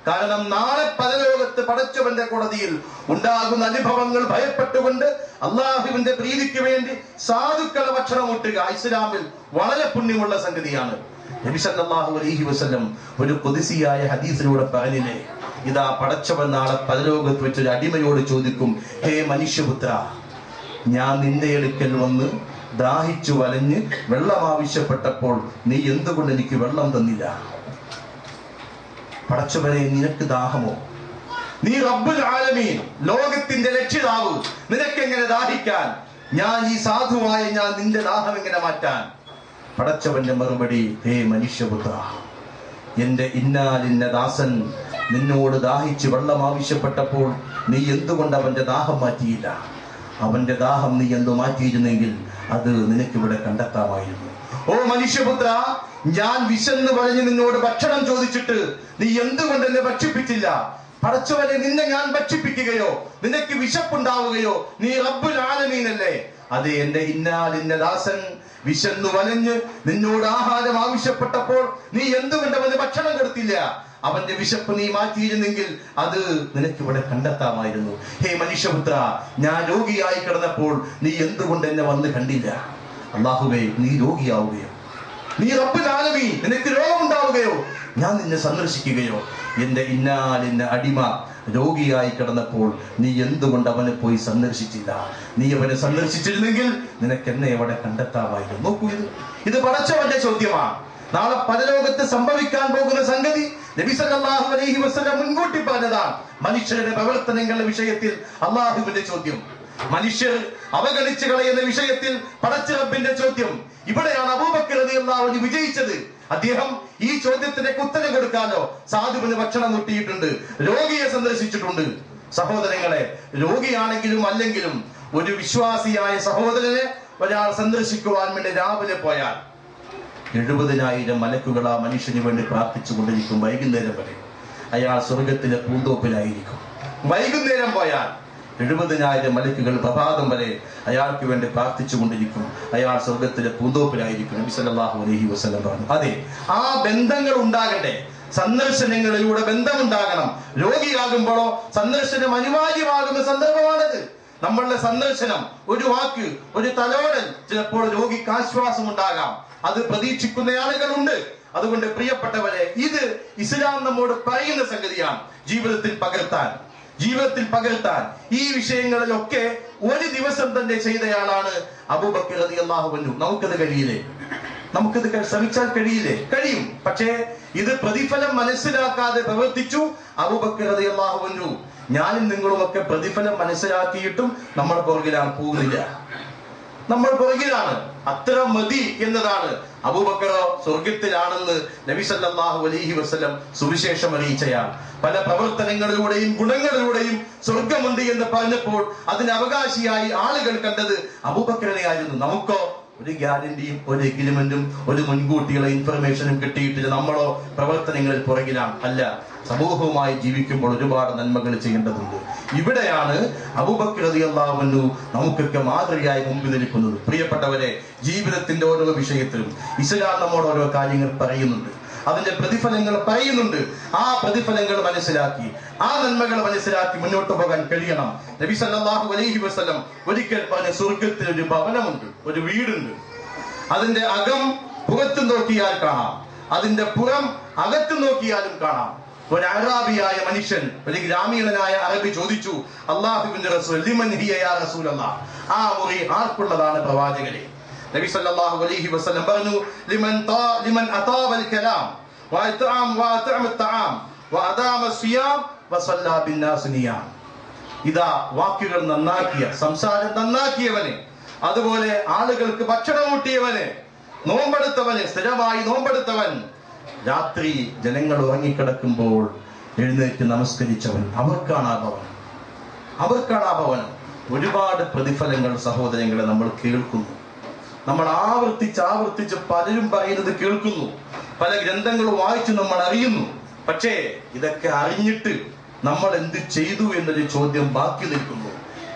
A: കാരണം നാളെ പരലോകത്ത് പടച്ചവന്റെ കോടതിയിൽ ഉണ്ടാകുന്ന അനുഭവങ്ങൾ ഭയപ്പെട്ടുകൊണ്ട് അള്ളാഹുവിന്റെ പ്രീതിക്ക് വേണ്ടി സാധുക്കളെ ഭക്ഷണം ഊട്ടുക ഇസ്ലാമിൽ വളരെ പുണ്യമുള്ള സംഗതിയാണ്. നബി സല്ലല്ലാഹു അലൈഹി വസല്ലം ഒരു ഖുദ്സിയായ ഹദീസിലൂടെ പറഞ്ഞില്ലേ, ഇതാ പടച്ചവൻ നാളെ പരലോകത്ത് വെച്ചൊരു അടിമയോട് ചോദിക്കും, ഹേ മനുഷ്യപുത്ര, ഞാൻ നിന്റെ അടുക്കൽ വന്ന് ദാഹിച്ചു വലഞ്ഞ് വെള്ളം ആവശ്യപ്പെട്ടപ്പോൾ നീ എന്തുകൊണ്ട് എനിക്ക് വെള്ളം തന്നില്ല? പടച്ചവനെ, നിനക്ക് ദാഹമോ? നീ റബ്ബുൽ ആലമീൻ, ലോകത്തിന്റെ രക്ഷിതാവ്, നിനക്കെങ്ങനെ ദാഹിക്കാൻ? ഞാൻ ഈ സാധുവായ ഞാൻ നിന്റെ ദാഹം എങ്ങനെ മാറ്റാൻ? പടച്ചവന്റെ മറുപടി, ഹേ മനുഷ്യപുത്ര, എന്റെ ഇന്നാലിന്ന ദാസൻ നിന്നോട് ദാഹിച്ച് വെള്ളം ആവശ്യപ്പെട്ടപ്പോൾ നീ എന്തുകൊണ്ട് അവന്റെ ദാഹം മാറ്റിയില്ല? അവന്റെ ദാഹം നീ എന്തു മാറ്റിയിരുന്നെങ്കിൽ അത് നിനക്കിവിടെ കണ്ടെത്താമായിരുന്നു. ഓ മനുഷ്യപുത്ര, ഞാൻ വിശന്ന് പറഞ്ഞ് നിന്നോട് ഭക്ഷണം ചോദിച്ചിട്ട് നീ എന്തുകൊണ്ട് എന്നെ ഭക്ഷിപ്പിച്ചില്ല? പടച്ചവനെ, നിന്നെ ഞാൻ ഭക്ഷിപ്പിക്കുകയോ നിനക്ക് വിശപ്പുണ്ടാവുകയോ? നീ റബ്ബുൽ ആലമീനല്ലേ? അതെ, എന്റെ ഇന്നാലിന്ന ദാസൻ വിശന്നു വലഞ്ഞ് നിന്നോട് ആഹാരം ആവശ്യപ്പെട്ടപ്പോൾ നീ എന്തുകൊണ്ട് അവന് ഭക്ഷണം കൊടുത്തില്ല? അവന്റെ വിശപ്പ് നീ മാറ്റിയിരുന്നെങ്കിൽ അത് നിനക്ക് ഇവിടെ കണ്ടെത്താമായിരുന്നു. ഹേ മനുഷ്യപുത്ര, ഞാൻ രോഗിയായി കിടന്നപ്പോൾ നീ എന്തുകൊണ്ട് എന്നെ വന്ന് കണ്ടില്ല? അല്ലാഹുവേ, നീ രോഗിയാവുകയോ, നീ റബ്ബുൽ ആലമീൻ നിനക്ക് രോഗമുണ്ടാവുകയോ, ഞാൻ നിന്നെ സന്ദർശിക്കുകയോ, എന്റെ ഇന്നാലിന്ന അടിമ രോഗിയായി കിടന്നപ്പോൾ നീ എന്തുകൊണ്ട് അവനെ പോയി സന്ദർശിച്ചില്ല? നീ അവനെ സന്ദർശിച്ചിരുന്നെങ്കിൽ നിനക്ക് എന്നെ എവിടെ കണ്ടെത്താമായിരുന്നു. നോക്കൂ, ഇത് പടച്ചവന്റെ ചോദ്യമാണ്. നാളെ പരലോകത്ത് സംഭവിക്കാൻ പോകുന്ന സംഗതി നബി സല്ലല്ലാഹു അലൈഹി വസല്ലം മുൻകൂട്ടി പറഞ്ഞതാണ്. മനുഷ്യരുടെ പ്രവർത്തനങ്ങളുടെ വിഷയത്തിൽ അല്ലാഹുവിന്റെ ചോദ്യം, മനുഷ്യർ അവഗണിച്ചു കളയുന്ന വിഷയത്തിൽ പടച്ച റബ്ബിന്റെ ചോദ്യം. ഇവിടെയാണ് അബൂബക്കർ റളിയല്ലാഹു അൻഹു വിജയിച്ചത്. അദ്ദേഹം ഈ ചോദ്യത്തിന് ഉത്തരം കൊടുക്കാനോ സാധുവിന് ഭക്ഷണം മുട്ടിയിട്ടുണ്ട്, രോഗിയെ സന്ദർശിച്ചിട്ടുണ്ട്. സഹോദരങ്ങളെ, രോഗിയാണെങ്കിലും അല്ലെങ്കിലും ഒരു വിശ്വാസിയായ സഹോദരനെ ഒരാൾ സന്ദർശിക്കുവാൻ വേണ്ടി രാവിലെ പോയാൽ 70,000 മലക്കുകൾ ആ മനുഷ്യന് വേണ്ടി പ്രാർത്ഥിച്ചു കൊണ്ടിരിക്കും. വൈകുന്നേരം വരെ അയാൾ സ്വർഗത്തിലെ പൂന്തോപ്പിലായിരിക്കും. വൈകുന്നേരം പോയാൽ 70,000 മലക്കുകൾ പ്രഭാതം വരെ അയാൾക്ക് വേണ്ടി പ്രാർത്ഥിച്ചു കൊണ്ടിരിക്കും. അയാൾ സ്വർഗത്തിലെ പൂന്തോപ്പിലായിരിക്കും. നബി സല്ലല്ലാഹു അലൈഹി വസല്ലം പറഞ്ഞു. അതെ, ആ ബന്ധങ്ങൾ ഉണ്ടാകണ്ടേ, സന്ദർശനങ്ങളിലൂടെ ബന്ധമുണ്ടാകണം. രോഗിയാകുമ്പോഴോ സന്ദർശനം അനിവാര്യമാകുന്ന സന്ദർഭമാണത്. നമ്മളുടെ സന്ദർശനം, ഒരു വാക്ക്, ഒരു തലോടൽ, ചിലപ്പോൾ രോഗിക്ക് ആശ്വാസം ഉണ്ടാകാം. അത് പ്രതീക്ഷിക്കുന്ന ആളുകളുണ്ട്. അതുകൊണ്ട് പ്രിയപ്പെട്ടവരെ, ഇത് ഇസ്ലാം നമ്മോട് പറയുന്ന സംഗതിയാണ്. ജീവിതത്തിൽ പകർത്താൻ ഈ വിഷയങ്ങളിലൊക്കെ ഒരു ദിവസം തന്നെ ചെയ്തയാളാണ് അബൂബക്കർ റളിയല്ലാഹു അൻഹു. നമുക്കത് കഴിയില്ലേ? നമുക്കത് ശ്രമിച്ചാൽ കഴിയില്ലേ? കഴിയും. പക്ഷേ ഇത് പ്രതിഫലം മനസ്സിലാക്കാതെ പ്രവർത്തിച്ചു അബൂബക്കർ റളിയല്ലാഹു അൻഹു. ഞാനും നിങ്ങളുമൊക്കെ പ്രതിഫലം മനസ്സിലാക്കിയിട്ടും നമ്മൾ പുറകിലാണ്, പോകുന്നില്ല. നമ്മൾ പുറകിലാണ്. അത്ര മതി എന്നതാണ്. അബൂബക്കർ സ്വർഗത്തിലാണെന്ന് നബി സല്ലല്ലാഹു അലൈഹി വസല്ലം സുവിശേഷം അറിയിച്ചയാൾ. പല പ്രവർത്തനങ്ങളിലൂടെയും ഗുണങ്ങളിലൂടെയും സ്വർഗമുണ്ട് എന്ന് പറഞ്ഞപ്പോൾ അതിന് അവകാശിയായി ആളുകൾ കണ്ടത് അബൂബക്കറിനെ ആയിരുന്നു. നമുക്കോ ഒരു ഗ്യാരണ്ടിയും ഒരു എഗ്രിമെന്റും ഒരു മുൻകൂട്ടിയുള്ള ഇൻഫർമേഷനും കിട്ടിയിട്ടില്ല. നമ്മളോ പ്രവർത്തനങ്ങളിൽ പുറകിലാണ്. അല്ല, സമൂഹവുമായി ജീവിക്കുമ്പോൾ ഒരുപാട് നന്മകൾ ചെയ്യേണ്ടതുണ്ട്. ഇവിടെയാണ് അബൂബക്കർ റളിയല്ലാഹു അൻഹു നമുക്കൊക്കെ മാതൃകയായി മുമ്പിൽ നിൽക്കുന്നത്. പ്രിയപ്പെട്ടവരെ, ജീവിതത്തിന്റെ ഓരോ വിഷയത്തിലും ഇസ്ലാം നമ്മോട് ഓരോ കാര്യങ്ങൾ പറയുന്നുണ്ട്, അതിന്റെ പ്രതിഫലങ്ങൾ പറയുന്നുണ്ട്. ആ പ്രതിഫലങ്ങൾ മനസ്സിലാക്കി, ആ നന്മകൾ മനസ്സിലാക്കി മുന്നോട്ട് പോകാൻ കഴിയണം. നബി സല്ലല്ലാഹു അലൈഹി വസല്ലം ഒരിക്കൽ പറഞ്ഞ, സ്വർഗത്തിൽ ഒരു ഭവനമുണ്ട്, ഒരു വീടുണ്ട്. അതിന്റെ അകം പുറത്തു നോക്കിയാൽ കാണാം, അതിന്റെ പുറം അകത്തു നോക്കിയാലും കാണാം. ഒരു അറാബിയായ മനുഷ്യൻ, ഒരു ഗ്രാമീണനായ അറബി ചോദിച്ചു, അല്ലാഹുവിന്റെ റസൂൽ, ലിമൻ ഹിയ യാ റസൂലല്ലാഹ്, ആ മുറി ആർക്കുള്ളതാണ് പ്രവാചകരെ? നബി സല്ലല്ലാഹു അലൈഹി വസല്ലം പറഞ്ഞു, ലിമൻ അതാബൽ കലാം വഅതഅം അത്അം വഅദാമ സിയാം വസല്ലാ ബിന്നാസ് നിയാം. ഇതാ വാക്കുകൾ നന്നാക്കിയ, സംസാരം നന്നാക്കിയവനെ, അതുപോലെ ആളുകൾക്ക് ഭക്ഷണം കൂട്ടിയവന്, നോമ്പെടുത്തവന്, സ്ഥിരമായി നോമ്പെടുത്തവൻ, രാത്രി ജനങ്ങൾ ഉറങ്ങിക്കിടക്കുമ്പോൾ എഴുന്നേറ്റ് നമസ്കരിച്ചവൻ, അവർക്കാണ് ആ ഭവനം. ഒരുപാട് പ്രതിഫലങ്ങൾ സഹോദരങ്ങളെ നമ്മൾ കേൾക്കുന്നു. നമ്മൾ ആവർത്തിച്ച് പലരും പറയുന്നത് കേൾക്കുന്നു, പല ഗ്രന്ഥങ്ങളും വായിച്ചു നമ്മൾ അറിയുന്നു. പക്ഷേ ഇതൊക്കെ അറിഞ്ഞിട്ട് നമ്മൾ എന്ത് ചെയ്തു എന്നൊരു ചോദ്യം ബാക്കി നിൽക്കുന്നു.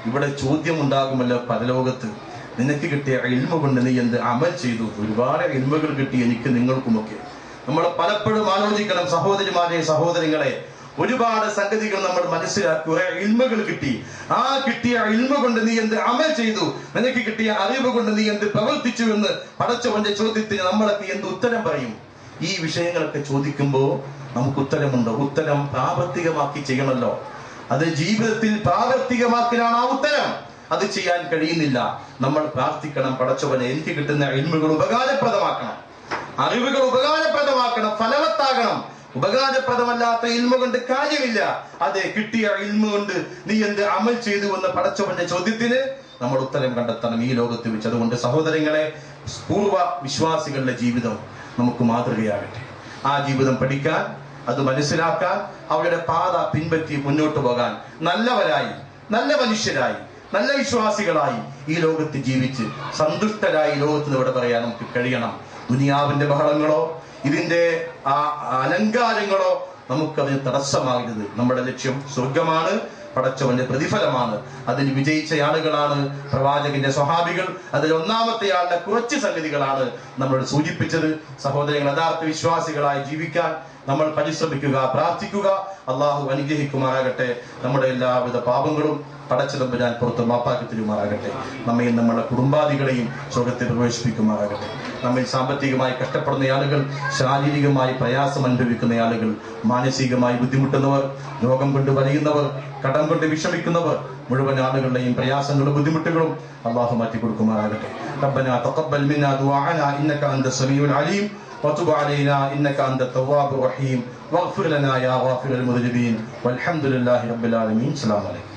A: ഇവിടെ ചോദ്യം ഉണ്ടാകുമല്ലോ പരലോകത്ത്, നിനക്ക് കിട്ടിയ ഇൽമ കൊണ്ട് നീ എന്ത് അമൽ ചെയ്തു? ഒരുപാട് ഇൽമകൾ കിട്ടി എനിക്ക് നിങ്ങൾക്കുമൊക്കെ. നമ്മൾ പലപ്പോഴും ആലോചിക്കണം സഹോദരിമാരെ, സഹോദരങ്ങളെ, ഒരുപാട് സംഗതികൾ നമ്മൾ മനസ്സിലാക്കി, കുറെ ഇൽമകൾ കിട്ടി. ആ കിട്ടിയ ഇൽമ കൊണ്ട് നീ എന്ത് അമൽ ചെയ്തു? നിനക്ക് കിട്ടിയ അറിവ് കൊണ്ട് നീ എന്ത് പ്രവർത്തിച്ചു എന്ന് പടച്ചവന്റെ ചോദ്യത്തിന് നമ്മളൊക്കെ എന്ത് ഉത്തരം പറയും? ഈ വിഷയങ്ങളൊക്കെ ചോദിക്കുമ്പോൾ നമുക്ക് ഉത്തരമുണ്ടോ? ഉത്തരം പ്രാവർത്തികമാക്കി ചെയ്യണമല്ലോ. അത് ജീവിതത്തിൽ പ്രാവർത്തികമാക്കലാണ് ആ ഉത്തരം. അത് ചെയ്യാൻ കഴിയുന്നില്ല. നമ്മൾ പ്രാർത്ഥിക്കണം, പടച്ചവനെ എനിക്ക് കിട്ടുന്ന ഇൽമുകൾ ഉപകാരപ്രദമാക്കണം, അറിവുകൾ ഉപകാരപ്രദമാക്കണം, ഫലവത്താകണം. ഉപകാരപ്രദമല്ലാത്ത ഇൽമ കൊണ്ട് കാര്യമില്ല. അതെ, കിട്ടിയ ഇൽമ കൊണ്ട് നീ എന്ത് അമൽ ചെയ്തു എന്ന പടച്ചവന്റെ ചോദ്യത്തിന് നമ്മൾ ഉത്തരം കണ്ടെത്തണം ഈ ലോകത്ത് വെച്ച്. അതുകൊണ്ട് സഹോദരങ്ങളെ, പൂർവ്വ വിശ്വാസികളുടെ ജീവിതം നമുക്ക് മാതൃകയാകട്ടെ. ആ ജീവിതം പഠിക്കാൻ, അത് മനസ്സിലാക്കാൻ, അവരുടെ പാത പിൻപറ്റി മുന്നോട്ട് പോകാൻ, നല്ലവരായി, നല്ല മനുഷ്യരായി, നല്ല വിശ്വാസികളായി ഈ ലോകത്ത് ജീവിച്ച് സന്തുഷ്ടരായി ലോകത്ത് ഇവിടെ പറയാൻ നമുക്ക് കഴിയണം. ദുനിയാവിന്റെ ബഹളങ്ങളോ ഇതിന്റെ ആ അലങ്കാരങ്ങളോ നമുക്കതിന് തടസ്സമാകരുത്. നമ്മുടെ ലക്ഷ്യം സ്വർഗമാണ്, പടച്ചവന്റെ പ്രതിഫലമാണ്. അതിൽ വിജയിച്ച ആളുകളാണ് പ്രവാചകന്റെ സ്വഹാബികൾ. അതിൽ ഒന്നാമത്തെ ആളുടെ കുറച്ച് സംഗതികളാണ് നമ്മൾ സൂചിപ്പിച്ചത്. സഹോദരങ്ങൾ, യഥാർത്ഥ വിശ്വാസികളായി ജീവിക്കാൻ നമ്മൾ പരിശ്രമിക്കുക, പ്രാർത്ഥിക്കുക. അള്ളാഹു അനുഗ്രഹിക്കുമാറാകട്ടെ. നമ്മുടെ എല്ലാവിധ പാപങ്ങളും പടച്ചിലമ്പ് പുറത്ത് മാപ്പാക്കി തരുമാറാകട്ടെ. നമ്മയും നമ്മുടെ കുടുംബാദികളെയും സ്വർഗ്ഗത്തിൽ പ്രവേശിപ്പിക്കുമാറാകട്ടെ. നമ്മിൽ സാമ്പത്തികമായി കഷ്ടപ്പെടുന്ന ആളുകൾ, ശാരീരികമായി പ്രയാസം അനുഭവിക്കുന്ന ആളുകൾ, മാനസികമായി ബുദ്ധിമുട്ടുന്നവർ, രോഗം കൊണ്ട് വലയുന്നവർ, കടം കൊണ്ട് വിഷമിക്കുന്നവർ, മുഴുവൻ ആളുകളുടെയും പ്രയാസങ്ങളും ബുദ്ധിമുട്ടുകളും അള്ളാഹു മാറ്റി കൊടുക്കുമാറാകട്ടെ. റബ്ബനാ തഖബ്ബൽ മിന്നാ ദുആഅനാ ഇന്നക അൻത സമീഉൽ അലീം വതുബ് അലൈനാ ഇന്നക അൻത തവ്വാബുർ റഹീം വഗ്ഫിർ ലനാ യാ ഗാഫിറൽ മുദ്നിബീൻ വൽഹംദുലില്ലാഹി റബ്ബിൽ ആലമീൻ. അസ്സലാമു അലൈക്കും.